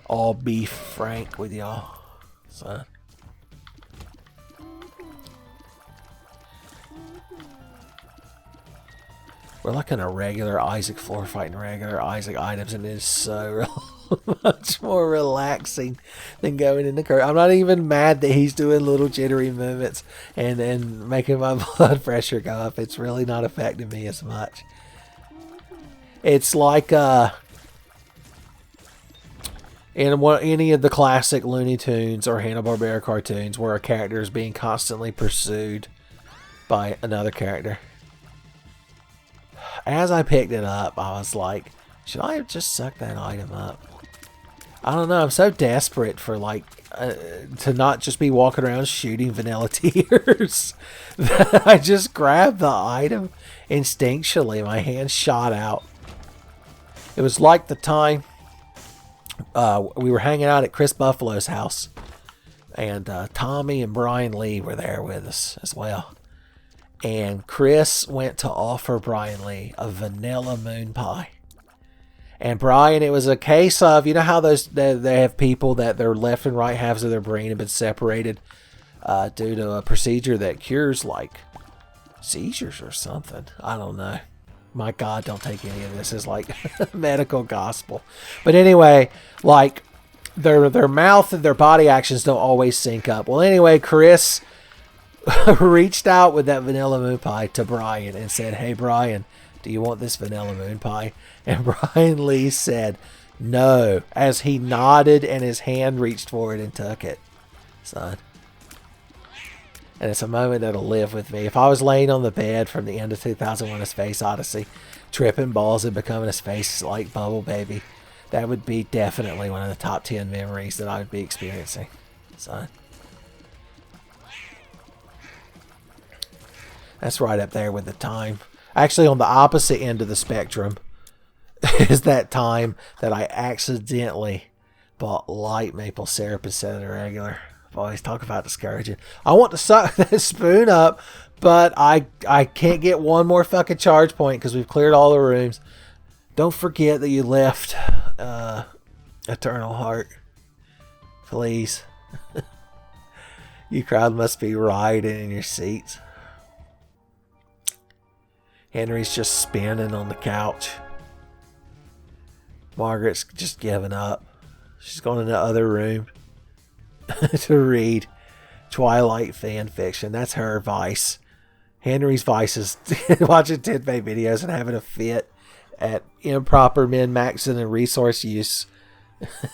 all be frank with y'all. So. We're like in a regular Isaac floor fighting regular Isaac items, and it is so much more relaxing than going in the curve. I'm not even mad that he's doing little jittery movements and making my blood pressure go up. It's really not affecting me as much. It's like in any of the classic Looney Tunes or Hanna-Barbera cartoons where a character is being constantly pursued by another character. As I picked it up, I was like, should I have just sucked that item up? I don't know. I'm so desperate for like to not just be walking around shooting vanilla tears. I just grabbed the item instinctually. My hand shot out. It was like the time we were hanging out at Chris Buffalo's house. And Tommy and Brian Lee were there with us as well. And Chris went to offer Brian Lee a vanilla moon pie. And Brian, it was a case of, you know how they have people that their left and right halves of their brain have been separated due to a procedure that cures like seizures or something. I don't know. My God, don't take any of this as like medical gospel. But anyway, like their mouth and their body actions don't always sync up. Well, anyway, Chris reached out with that vanilla moon pie to Brian and said, "Hey, Brian, do you want this vanilla moon pie?" And Brian Lee said no, as he nodded and his hand reached for it and took it, son. And it's a moment that'll live with me. If I was laying on the bed from the end of 2001: A Space Odyssey, tripping balls and becoming a space like Bubble Baby, that would be definitely one of the top 10 memories that I would be experiencing, son. That's right up there with the time. Actually, on the opposite end of the spectrum is that time that I accidentally bought light maple syrup instead of the regular. I've always talked about discouraging. I want to suck that spoon up, but I can't get one more fucking charge point because we've cleared all the rooms. Don't forget that you left Eternal Heart. Please. You crowd must be rioting in your seats. Henry's just spinning on the couch. Margaret's just giving up. She's going in the other room to read Twilight fan fiction. That's her vice. Henry's vice is watching Tenfey videos and having a fit at improper min-maxing and resource use.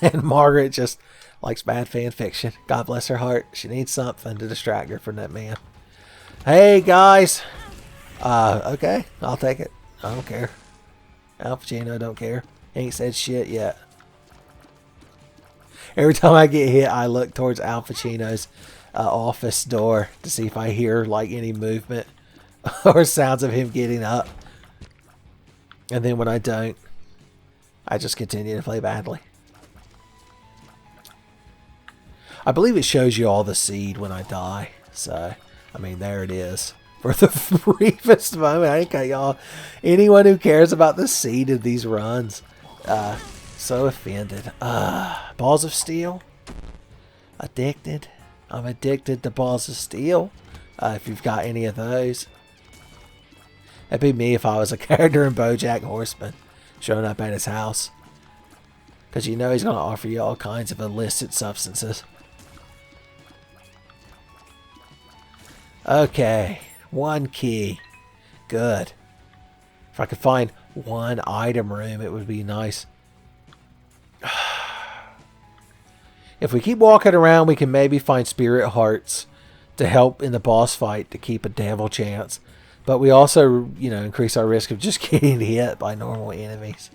And Margaret just likes bad fan fiction. God bless her heart. She needs something to distract her from that man. Hey, guys. Okay, I'll take it. I don't care. Al Pacino don't care. Ain't said shit yet. Every time I get hit, I look towards Al Pacino's office door to see if I hear like any movement or sounds of him getting up. And then when I don't, I just continue to play badly. I believe it shows you all the seed when I die. So, I mean, there it is. For the briefest moment, I think y'all, anyone who cares about the seed of these runs, so offended. Balls of Steel, addicted. I'm addicted to Balls of Steel. If you've got any of those, that'd be me if I was a character in BoJack Horseman, showing up at his house, because you know he's gonna offer you all kinds of illicit substances. Okay. One key. Good. If I could find one item room, it would be nice. If we keep walking around, we can maybe find spirit hearts to help in the boss fight to keep a devil chance. But we also, you know, increase our risk of just getting hit by normal enemies.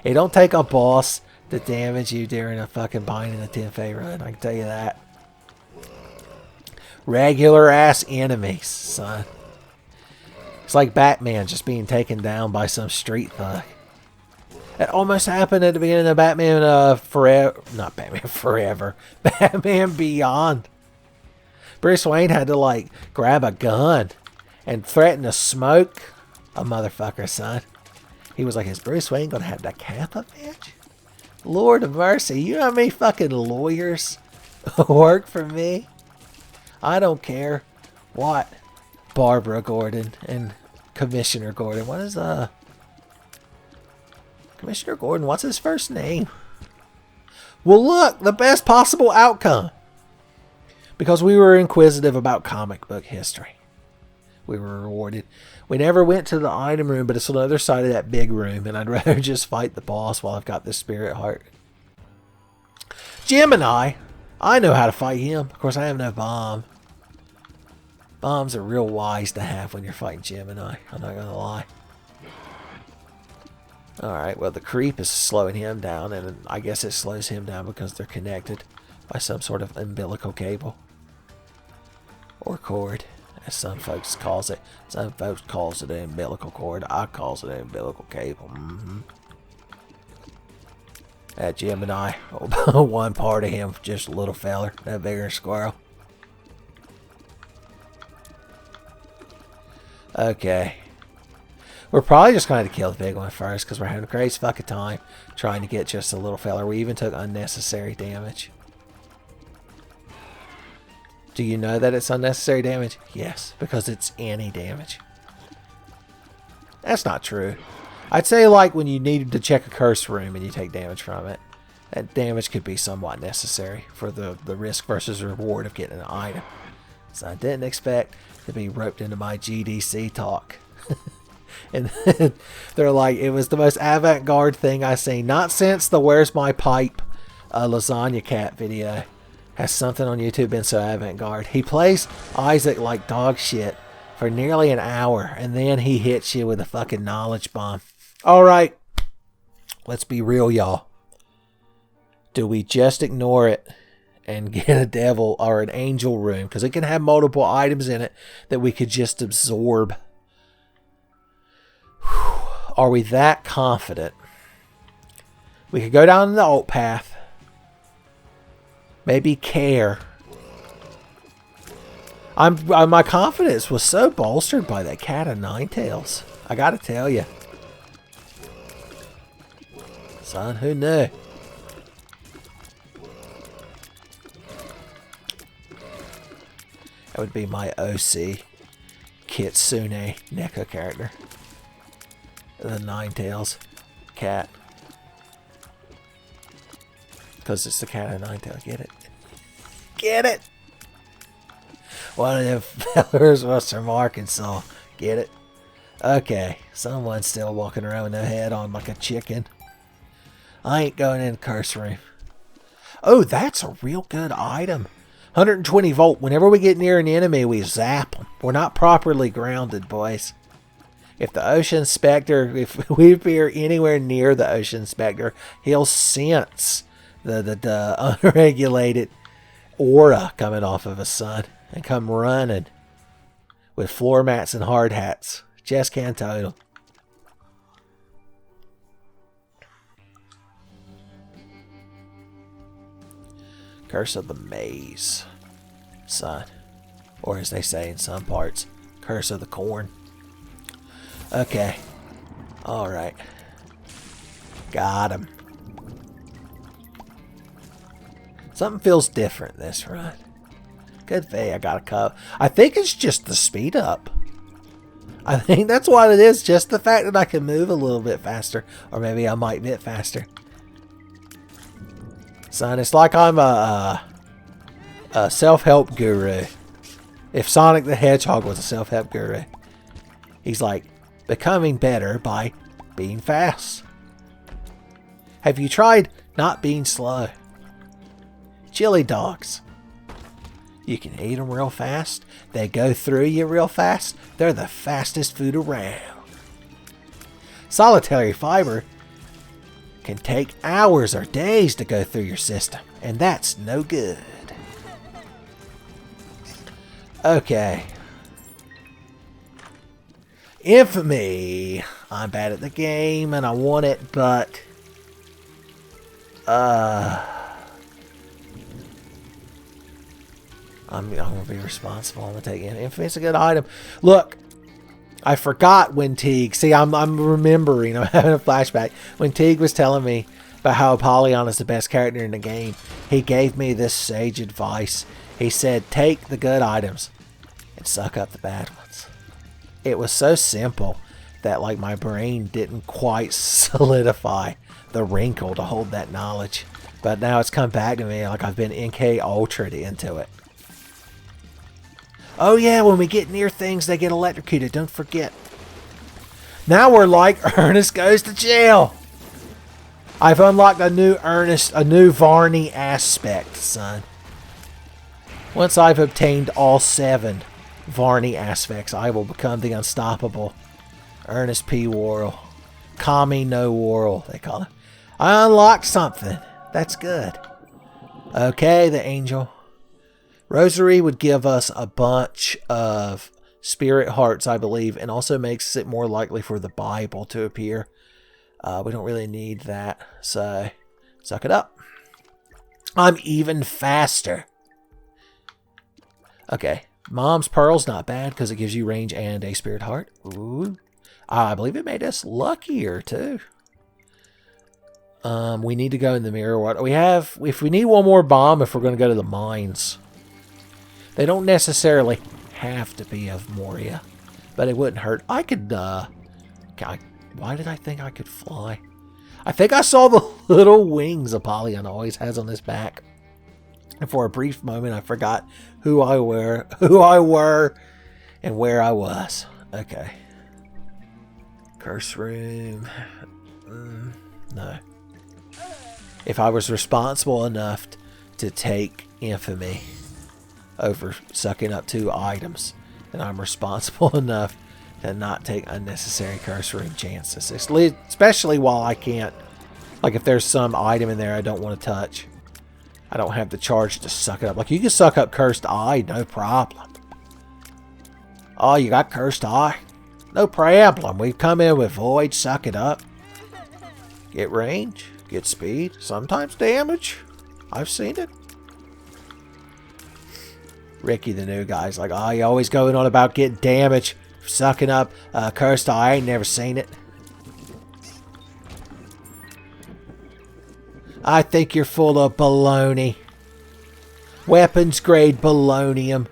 It don't take a boss to damage you during a fucking bind in a Tenfey run, I can tell you that. Regular ass enemies, son. It's like Batman just being taken down by some street thug. It almost happened at the beginning of Batman Forever. Not Batman Forever. Batman Beyond. Bruce Wayne had to like grab a gun and threaten to smoke a motherfucker, son. He was like, is Bruce Wayne going to have the Kappa bitch? Lord of mercy. You know how many fucking lawyers work for me? I don't care what Barbara Gordon and Commissioner Gordon. What is Commissioner Gordon? What's his first name? Well, look, the best possible outcome. Because we were inquisitive about comic book history. We were rewarded. We never went to the item room, but it's on the other side of that big room, and I'd rather just fight the boss while I've got this spirit heart. Gemini. I know how to fight him. Of course, I have no bomb. Bombs are real wise to have when you're fighting Gemini. I'm not going to lie. Alright, well, the creep is slowing him down, and I guess it slows him down because they're connected by some sort of umbilical cable. Or cord, as some folks calls it. Some folks calls it an umbilical cord. I calls it an umbilical cable. That Gemini, one part of him, just a little feller, no bigger than a squirrel. Okay. We're probably just going to kill the big one first, because we're having a crazy fucking time trying to get just a little feller. We even took unnecessary damage. Do you know that it's unnecessary damage? Yes, because it's any damage. That's not true. I'd say like when you need to check a curse room and you take damage from it, that damage could be somewhat necessary for the risk versus reward of getting an item. So I didn't expect to be roped into my GDC talk. And they're like, it was the most avant-garde thing I've seen. Not since the Where's My Pipe Lasagna Cat video has something on YouTube been so avant-garde. He plays Isaac like dog shit for nearly an hour, and then he hits you with a fucking knowledge bomb. Alright, let's be real, y'all. Do we just ignore it and get a devil or an angel room? Because it can have multiple items in it that we could just absorb. Are we that confident? We could go down the alt path. Maybe care. My confidence was so bolstered by that cat of nine tails. I gotta tell you. Son, who knew? That would be my OC Kitsune NECA character. The nine tails cat. Because it's the cat of nine tails. Get it? Get it? One of them fellers was from Arkansas. Get it? Okay. Someone's still walking around with no head on like a chicken. I ain't going in the curse room. Oh, that's a real good item. 120 volt. Whenever we get near an enemy, we zap them. We're not properly grounded, boys. If the Ocean Spectre, if we appear anywhere near the Ocean Spectre, he'll sense the unregulated aura coming off of his son and come running with floor mats and hard hats. Just can't total. Curse of the Maze, son. Or as they say in some parts, Curse of the Corn. Okay. Alright. Got him. Something feels different this run. Good thing I got a cup. I think it's just the speed up. I think that's what it is. Just the fact that I can move a little bit faster. Or maybe I might bit faster. Son, it's like I'm a self-help guru. If Sonic the Hedgehog was a self-help guru. He's like, becoming better by being fast. Have you tried not being slow? Chili dogs. You can eat them real fast. They go through you real fast. They're the fastest food around. Solitary fiber can take hours or days to go through your system, and that's no good. Okay. Infamy. I'm bad at the game and I want it, but I'm gonna be responsible. I'm gonna take it. Infamy's a good item. Look, I forgot when Teague. See, I'm remembering. I'm having a flashback when Teague was telling me about how Apollyon is the best character in the game. He gave me this sage advice. He said, take the good items and suck up the bad ones. It was so simple that like my brain didn't quite solidify the wrinkle to hold that knowledge. But now it's come back to me like I've been NK Ultra'd into it. Oh yeah, when we get near things, they get electrocuted. Don't forget. Now we're like Ernest goes to jail. I've unlocked a new Ernest, a new Varney aspect, son. Once I've obtained all 7 Varney aspects, I will become the unstoppable Ernest P. Worrell. Kami no Worrell, they call it. I unlocked something. That's good. Okay, the angel. Rosary would give us a bunch of spirit hearts, I believe, and also makes it more likely for the Bible to appear. We don't really need that, so suck it up. I'm even faster. Okay, Mom's Pearl's not bad because it gives you range and a spirit heart. Ooh, I believe it made us luckier too. We need to go in the mirror. What we have, if we need one more bomb, if we're going to go to the mines, they don't necessarily have to be of Moria, but it wouldn't hurt. I could. Why did I think I could fly? I think I saw the little wings Apollyon always has on his back. And for a brief moment, I forgot who I were, and where I was. Okay. Curse room. No. If I was responsible enough to take Infamy over sucking up 2 items, then I'm responsible enough to not take unnecessary curse room chances. Especially while I can't, like if there's some item in there I don't want to touch. I don't have the charge to suck it up. Like you can suck up Cursed Eye, no problem. Oh, you got Cursed Eye? No problem. We've come in with Void, suck it up. Get range, get speed, sometimes damage. I've seen it. Ricky, the new guy's like, oh, you always going on about getting damage, sucking up Cursed Eye. I ain't never seen it. I think you're full of baloney. Weapons grade balonium.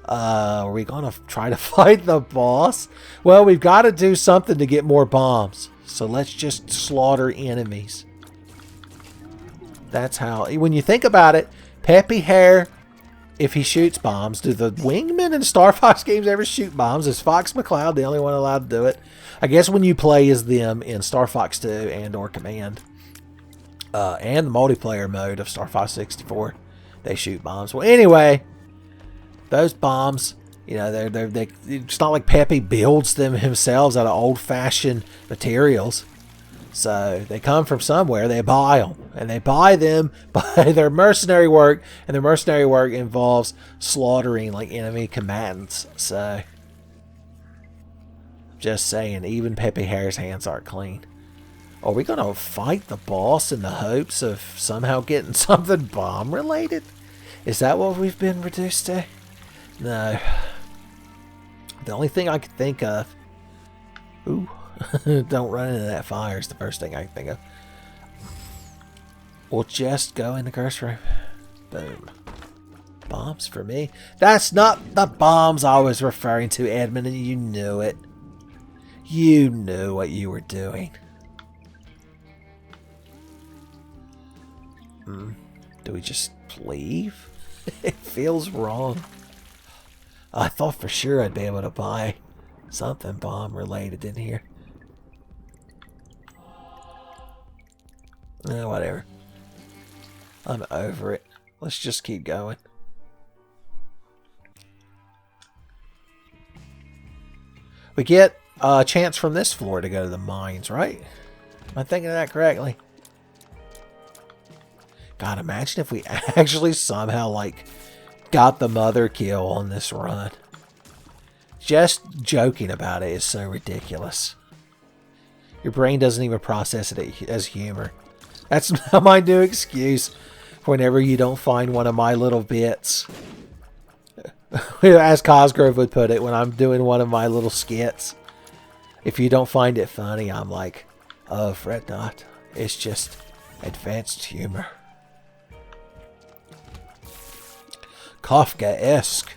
Are we gonna try to fight the boss? Well, we've got to do something to get more bombs. So let's just slaughter enemies. That's how, when you think about it, Peppy Hare, if he shoots bombs, do the wingmen in Star Fox games ever shoot bombs? Is Fox McCloud the only one allowed to do it? I guess when you play as them in Star Fox 2 and or Command. And the multiplayer mode of Star Fox 64, they shoot bombs. Well, anyway, those bombs, you know, it's not like Peppy builds them himself out of old-fashioned materials. So they come from somewhere. They buy them, and they buy them by their mercenary work, and their mercenary work involves slaughtering like enemy combatants. So, just saying, even Peppy Hare's hands aren't clean. Are we going to fight the boss in the hopes of somehow getting something bomb-related? Is that what we've been reduced to? No. The only thing I could think of... Ooh. Don't run into that fire is the first thing I can think of. We'll just go in the curse room. Boom. Bombs for me? That's not the bombs I was referring to, Edmund, and you knew it. You knew what you were doing. Do we just leave? It feels wrong. I thought for sure I'd be able to buy something bomb related in here. Whatever. I'm over it. Let's just keep going. We get a chance from this floor to go to the mines, right? Am I thinking of that correctly? God, imagine if we actually somehow, like, got the mother kill on this run. Just joking about it is so ridiculous. Your brain doesn't even process it as humor. That's my new excuse whenever you don't find one of my little bits. As Cosgrove would put it, when I'm doing one of my little skits. If you don't find it funny, I'm like, oh, fret not. It's just advanced humor. Kafka-esque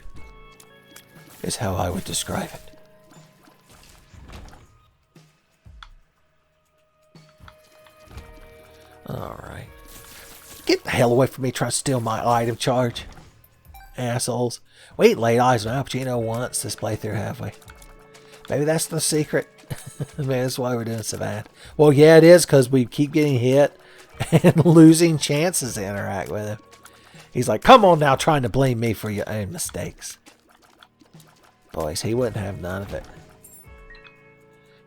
is how I would describe it. Alright. Get the hell away from me trying to steal my item charge. Assholes. We ain't laid eyes on Alpacino once this playthrough, have we? Maybe that's the secret. Maybe that's why we're doing so bad. Well, yeah, it is, because we keep getting hit and losing chances to interact with him. He's like, come on now, trying to blame me for your own mistakes. Boys, he wouldn't have none of it.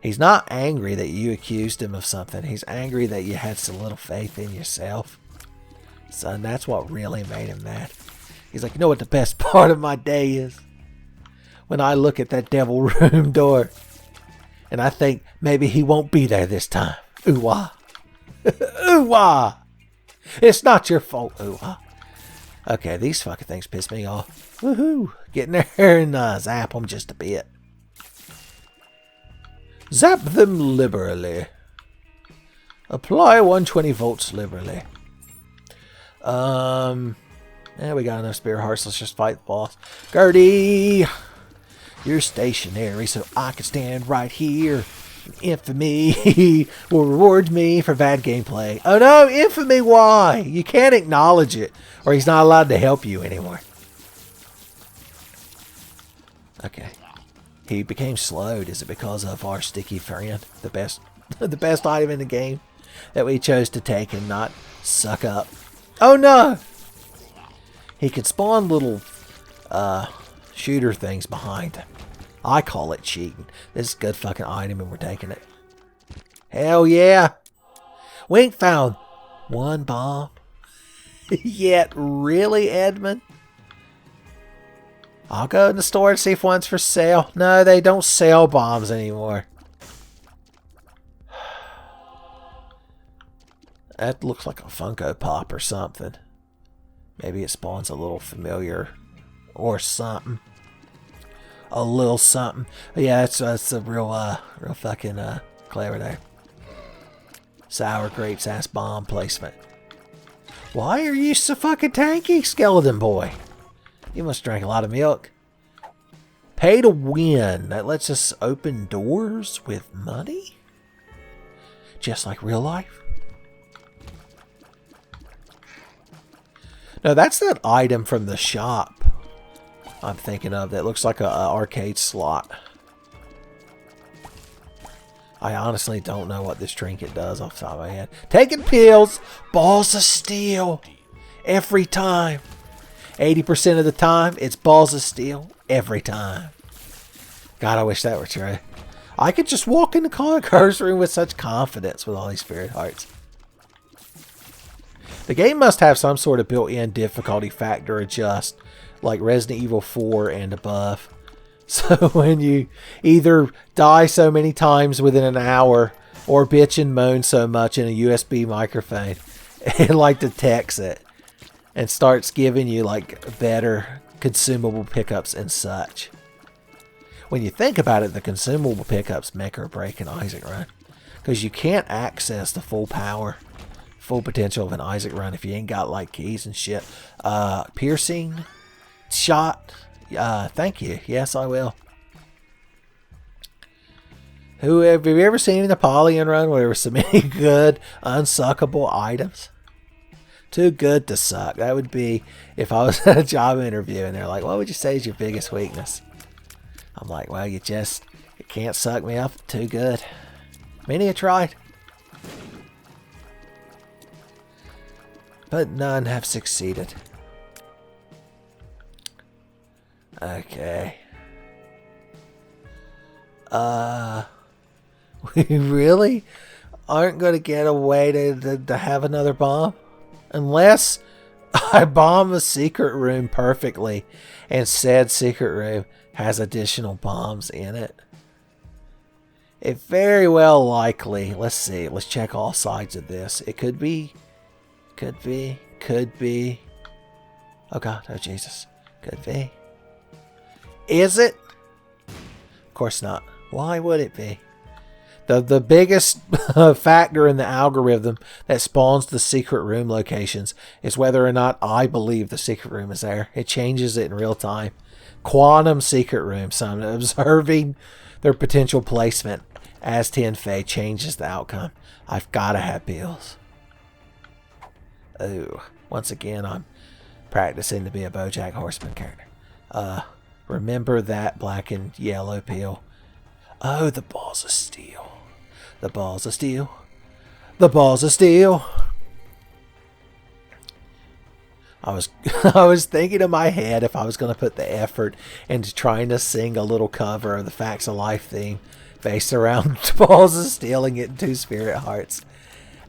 He's not angry that you accused him of something. He's angry that you had so little faith in yourself. son. That's what really made him mad. He's like, you know what the best part of my day is? When I look at that devil room door and I think maybe he won't be there this time. Ooh-wah. Ooh-wah. It's not your fault. Ooh-wah. Okay, these fucking things piss me off. Woohoo. Get in there and zap them just a bit. Zap them liberally. Apply 120 volts liberally. Yeah, we got enough spirit hearts. Let's just fight the boss. Gertie! You're stationary, so I can stand right here. Infamy will reward me for bad gameplay. Oh no, Infamy, why? You can't acknowledge it, or he's not allowed to help you anymore. Okay. He became slowed. Is it because of our sticky friend? The best the best item in the game that we chose to take and not suck up. Oh no! He can spawn little shooter things behind him. I call it cheating. This is a good fucking item and we're taking it. Hell yeah! Wink found one bomb. Yet, really, Edmund? I'll go in the store and see if one's for sale. No, they don't sell bombs anymore. That looks like a Funko Pop or something. Maybe it spawns a little familiar or something. A little something. Yeah, that's a real fucking clever there. Sour grapes ass bomb placement. Why are you so fucking tanky, skeleton boy? You must drink a lot of milk. Pay to win. That lets us open doors with money? Just like real life? No, that's that item from the shop I'm thinking of that looks like a arcade slot. I honestly don't know what this trinket does off the top of my head. Taking pills, balls of steel, every time. 80% of the time, it's balls of steel every time. God, I wish that were true. I could just walk in the curse room with such confidence with all these spirit hearts. The game must have some sort of built-in difficulty factor adjust, like Resident Evil 4 and above. So when you either die so many times within an hour, or bitch and moan so much in a USB microphone, it like detects it and starts giving you like better consumable pickups and such. When you think about it, the consumable pickups make or break an Isaac run, because you can't access the full power, full potential of an Isaac run if you ain't got like keys and shit. Piercing shot. Thank you. Yes, I will. Have you ever seen an Apollyon run where there were so many good unsuckable items? Too good to suck. That would be if I was at a job interview and they're like, what would you say is your biggest weakness? I'm like, well, you can't suck me up too good. Many have tried, but none have succeeded. Okay. We really aren't going to get a way to have another bomb? Unless I bomb a secret room perfectly and said secret room has additional bombs in it. It's very well likely. Let's see. Let's check all sides of this. It could be. Could be. Could be. Oh God. Oh Jesus. Could be. Is it? Of course not. Why would it be? The biggest factor in the algorithm that spawns the secret room locations is whether or not I believe the secret room is there. It changes it in real time. Quantum secret room. So I'm observing their potential placement as Tenfey changes the outcome. I've got to have pills. Oh, once again, I'm practicing to be a BoJack Horseman character. Remember that black and yellow pill. Oh, the balls of steel. The balls of steel. The balls of steel. I was thinking in my head if I was going to put the effort into trying to sing a little cover of the Facts of Life theme based around balls of steel and getting 2 spirit hearts.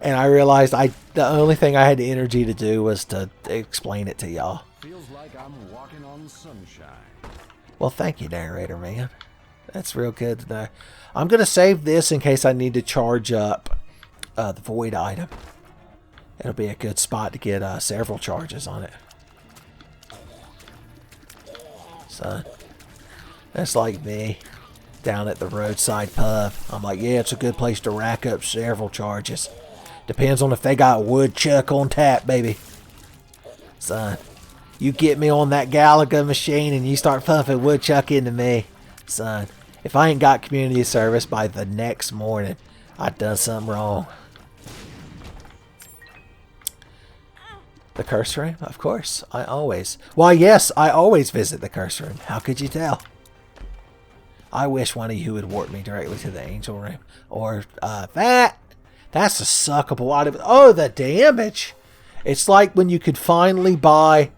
And I realized the only thing I had the energy to do was to explain it to y'all. Feels like I'm walking on sunshine. Well, thank you, narrator man. That's real good to know. I'm going to save this in case I need to charge up the void item. It'll be a good spot to get several charges on it. Son, that's like me down at the roadside pub. I'm like, yeah, it's a good place to rack up several charges. Depends on if they got woodchuck on tap, baby. Son, you get me on that Galaga machine and you start pumping woodchuck into me. Son, if I ain't got community service by the next morning, I done something wrong. The curse room? Of course. I always... Why, yes, I always visit the curse room. How could you tell? I wish one of you would warp me directly to the angel room. Or, that's a suckable item. Oh, the damage! It's like when you could finally buy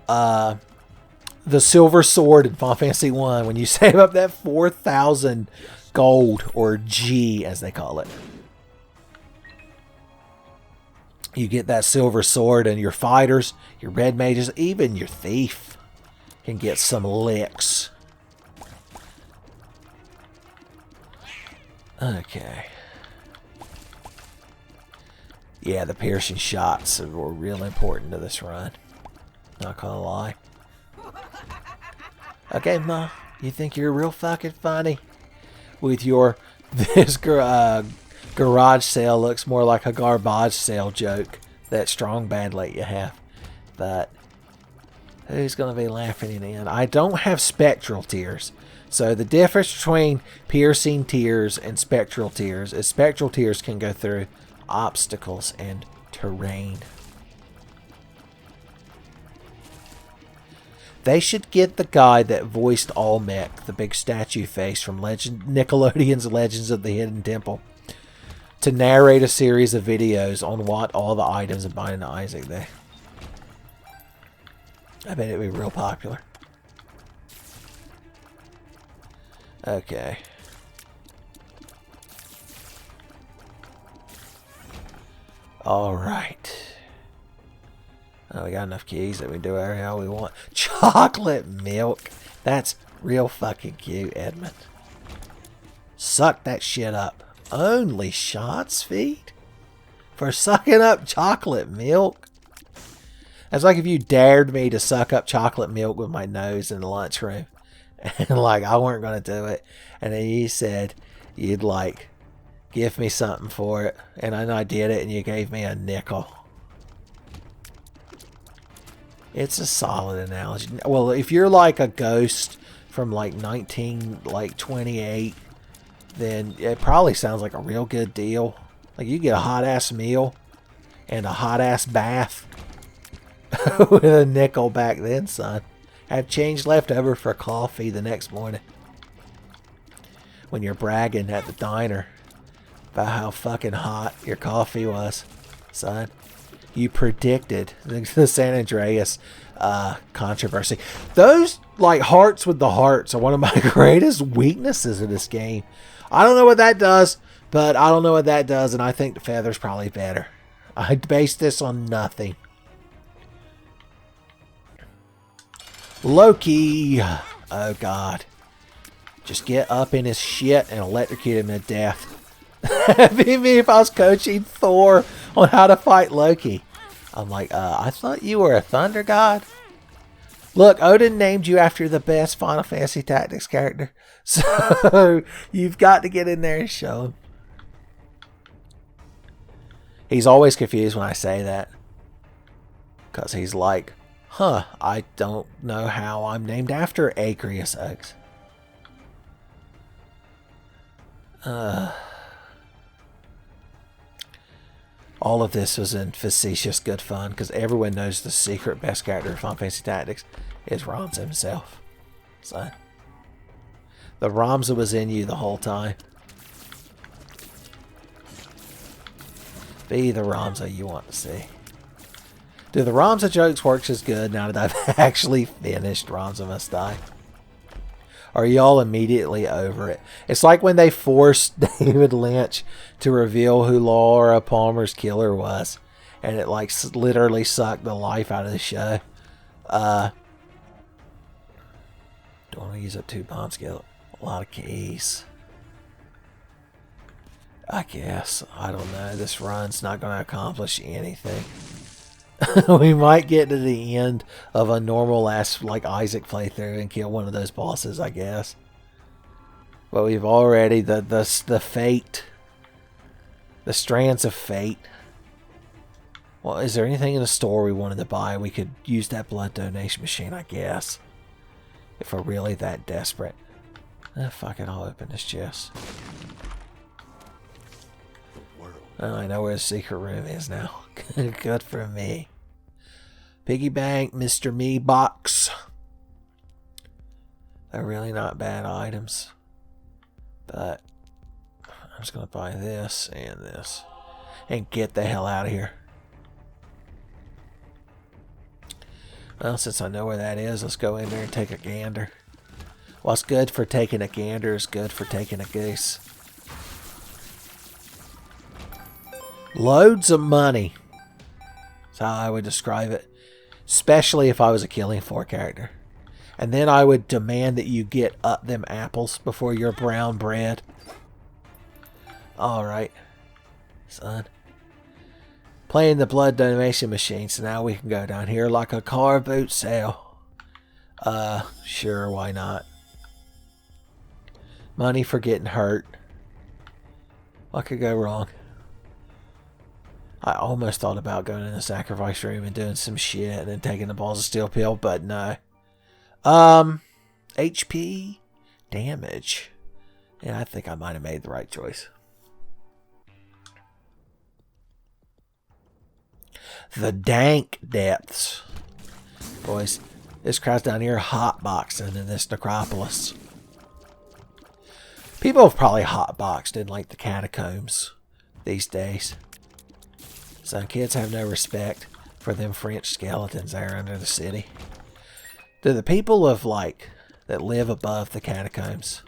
the silver sword in Final Fantasy 1 when you save up that 4,000 gold, or G as they call it. You get that silver sword and your fighters, your red mages, even your thief can get some licks. Okay. Yeah, the piercing shots were real important to this run. Not gonna lie. Okay, Ma, you think you're real fucking funny with your this garage sale looks more like a garbage sale joke that strong bad let you have. But who's gonna be laughing in the end? I don't have spectral tears. So the difference between piercing tears and spectral tears is spectral tears can go through obstacles and terrain. They should get the guy that voiced Olmec, the big statue face from Nickelodeon's Legends of the Hidden Temple, to narrate a series of videos on what all the items in Binding of Isaac there. I bet it'd be real popular. Okay. Alright. Oh, we got enough keys that we do whatever the hell we want. Chocolate milk. That's real fucking cute, Edmund. Suck that shit up. Only shots feed? For sucking up chocolate milk? That's like if you dared me to suck up chocolate milk with my nose in the lunchroom. And like, I weren't going to do it. And then you said you'd like give me something for it. And then I did it and you gave me a nickel. It's a solid analogy. Well, if you're like a ghost from like 1928, then it probably sounds like a real good deal. Like you get a hot ass meal and a hot ass bath with a nickel back then, son. Have change left over for coffee the next morning. When you're bragging at the diner about how fucking hot your coffee was, son. You predicted the San Andreas controversy. Those like hearts with the hearts are one of my greatest weaknesses in this game. I don't know what that does, but I don't know what that does, and I think the feather's probably better. I base this on nothing. Loki. Oh god. Just get up in his shit and electrocute him to death. Be me if I was coaching Thor on how to fight Loki. I'm like, I thought you were a thunder god. Look, Odin named you after the best Final Fantasy Tactics character. So you've got to get in there and show him. He's always confused when I say that. Because he's like, huh, I don't know how I'm named after Acreus Oaks. All of this was in facetious good fun because everyone knows the secret best character of Final Fantasy Tactics is Ramza himself. So, the Ramza was in you the whole time. Be the Ramza you want to see. Do the Ramza jokes work as good now that I've actually finished Ramza Must Die? Are y'all immediately over it? It's like when they forced David Lynch to reveal who Laura Palmer's killer was. And it like literally sucked the life out of the show. Don't want to use up 2 bombs. Get a lot of keys. I guess. I don't know. This run's not going to accomplish anything. We might get to the end of a normal ass like Isaac playthrough and kill one of those bosses, I guess. But we've already the fate, the strands of fate. Well, is there anything in the store we wanted to buy? We could use that blood donation machine, I guess, if we're really that desperate. Fuck it, I'll open this chest. Oh, I know where the secret room is now. Good for me. Piggy bank, Mr. Me box. They're really not bad items. But I'm just going to buy this and this. And get the hell out of here. Well, since I know where that is, let's go in there and take a gander. What's good for taking a gander is good for taking a goose. Loads of money. That's how I would describe it. Especially if I was a Killing Floor character. And then I would demand that you get up them apples before your brown bread. Alright. Son. Playing the blood donation machine. So now we can go down here like a car boot sale. Sure, why not? Money for getting hurt. What could go wrong? I almost thought about going in the sacrifice room and doing some shit and then taking the balls of steel pill, but no. HP damage. Yeah, I think I might have made the right choice. The dank depths. Boys, this crowd's down here hotboxing in this necropolis. People have probably hotboxed in like the catacombs these days. Some kids have no respect for them French skeletons there under the city. Do the people of like that live above the catacombs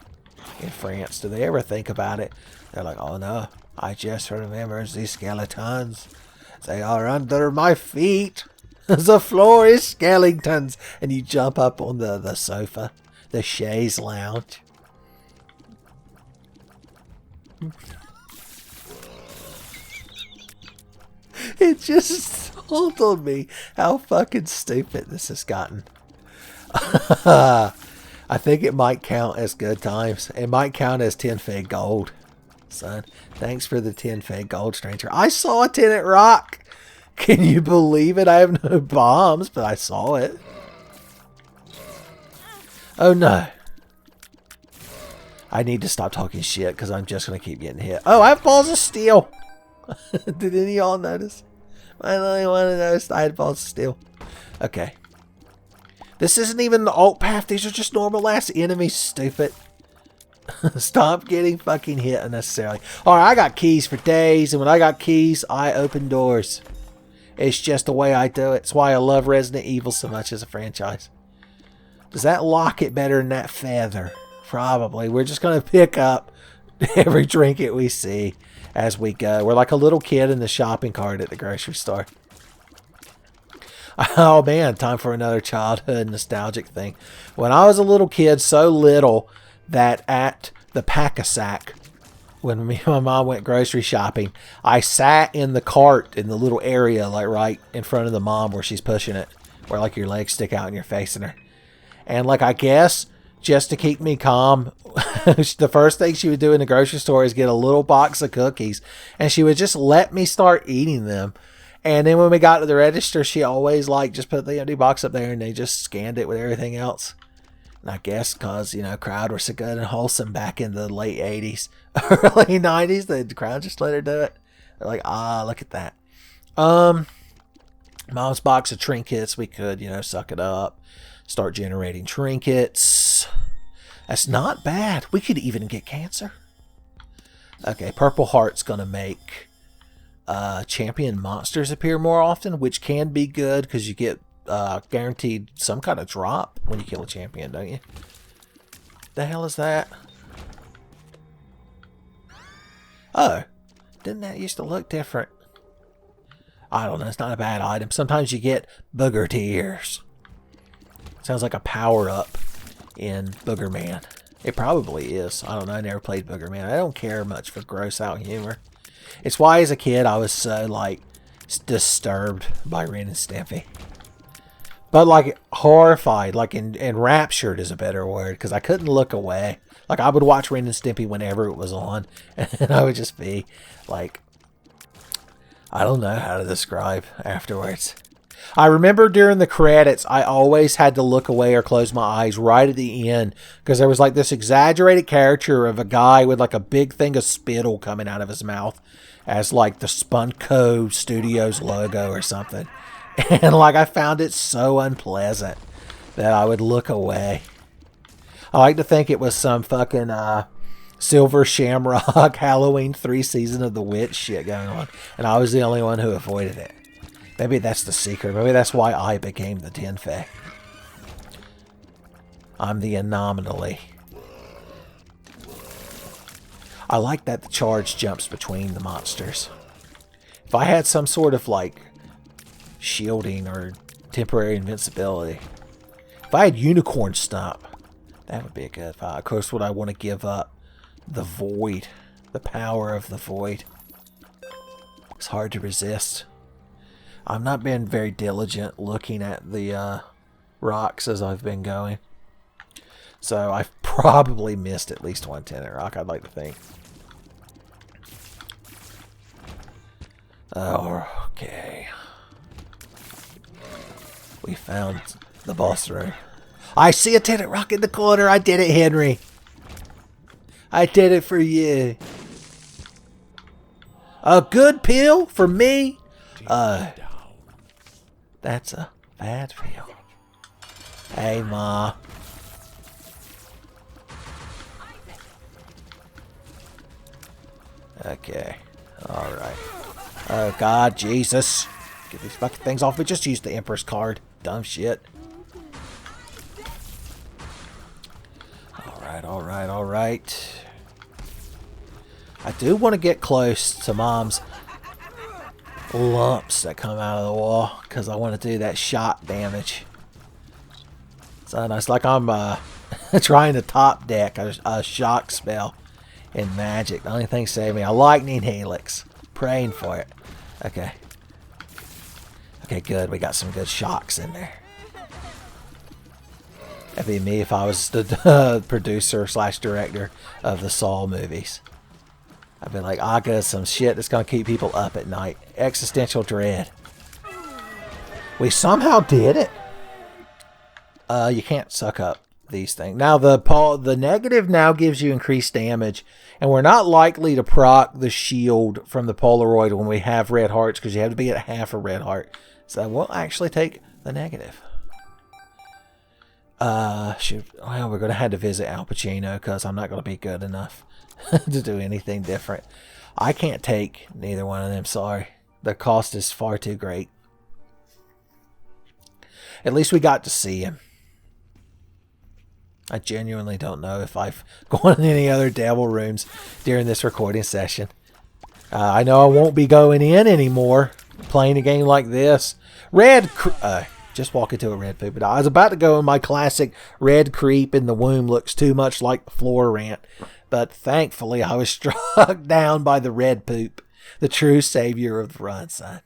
in France, do they ever think about it? They're like, oh no, I just remember these skeletons. They are under my feet. The floor is skeletons. And you jump up on the sofa, the chaise lounge. It just dawned on me how fucking stupid this has gotten. I think it might count as good times. It might count as Tenfey gold. Son, thanks for the Tenfey gold, stranger. I saw a tenant rock. Can you believe it? I have no bombs, but I saw it. Oh no. I need to stop talking shit because I'm just going to keep getting hit. Oh, I have balls of steel. Did any of y'all notice? I the only one who noticed I had balls of steel. Okay. This isn't even the alt path. These are just normal ass enemies, stupid. Stop getting fucking hit unnecessarily. Alright, I got keys for days. And when I got keys, I open doors. It's just the way I do it. It's why I love Resident Evil so much as a franchise. Does that lock it better than that feather? Probably. We're just going to pick up every trinket we see as we go. We're like a little kid in the shopping cart at the grocery store. Oh man, time for another childhood nostalgic thing. When I was a little kid, so little that at the Pack-a-Sack, when me and my mom went grocery shopping, I sat in the cart in the little area, like right in front of the mom where she's pushing it, where like your legs stick out and you're facing her. And like, I guess, just to keep me calm, the first thing she would do in the grocery store is get a little box of cookies, and she would just let me start eating them. And then when we got to the register, she always like just put the empty box up there and they just scanned it with everything else. And I guess because, you know, crowd was so good and wholesome back in the late 80s, early 90s, the crowd just let her do it. They're like, ah, look at that. Mom's box of trinkets, we could, you know, suck it up, start generating trinkets. That's not bad. We could even get cancer. Okay, Purple Heart's going to make champion monsters appear more often, which can be good because you get guaranteed some kind of drop when you kill a champion, don't you? The hell is that? Oh, didn't that used to look different? I don't know. It's not a bad item. Sometimes you get booger tears. Sounds like a power-up in Booger Man. It probably is. I don't know. I never played Booger Man. I don't care much for gross-out humor. It's why, as a kid, I was so, like, disturbed by Ren and Stimpy. But, like, horrified, like, enraptured is a better word, because I couldn't look away. Like, I would watch Ren and Stimpy whenever it was on, and I would just be, like, I don't know how to describe afterwards. I remember during the credits, I always had to look away or close my eyes right at the end, because there was, like, this exaggerated caricature of a guy with, like, a big thing of spittle coming out of his mouth as, like, the Spunko Studios logo or something. And, like, I found it so unpleasant that I would look away. I like to think it was some fucking Silver Shamrock Halloween 3 Season of the Witch shit going on, and I was the only one who avoided it. Maybe that's the secret. Maybe that's why I became the Tenfey. I'm the anomaly. I like that the charge jumps between the monsters. If I had some sort of, like, shielding or temporary invincibility. If I had Unicorn Stomp, that would be a good fight. Of course, would I want to give up the Void? The power of the Void. It's hard to resist. I've not been very diligent looking at the rocks as I've been going. So I've probably missed at least one Tenet rock, I'd like to think. Okay. We found the boss room. I see a Tenet rock in the corner. I did it, Henry. I did it for you. A good pill for me? That's a bad pill. Hey, Ma. Okay. Alright. Oh, God, Jesus. Get these fucking things off me. Just use the Empress card. Dumb shit. Alright. I do want to get close to Mom's lumps that come out of the wall, because I want to do that shock damage. So it's like I'm trying to top deck a shock spell in Magic. The only thing saving me, a Lightning Helix. Praying for it. Okay. Okay, good. We got some good shocks in there. That'd be me if I was the producer / director of the Saw movies. I'd be like, I got some shit that's going to keep people up at night. Existential dread. We somehow did it. You can't suck up these things. Now, the negative now gives you increased damage. And we're not likely to proc the shield from the Polaroid when we have red hearts, because you have to be at half a red heart. So we'll actually take the negative. Well, we're going to have to visit Al Pacino, because I'm not going to be good enough to do anything different. I can't take neither one of them, sorry. The cost is far too great. At least we got to see him. I genuinely don't know if I've gone in any other devil rooms during this recording session. I know I won't be going in anymore playing a game like this. Just walk into a red poop. But I was about to go in my classic red creep in the womb looks too much like the floor rant. But thankfully I was struck down by the red poop, the true savior of the run, son.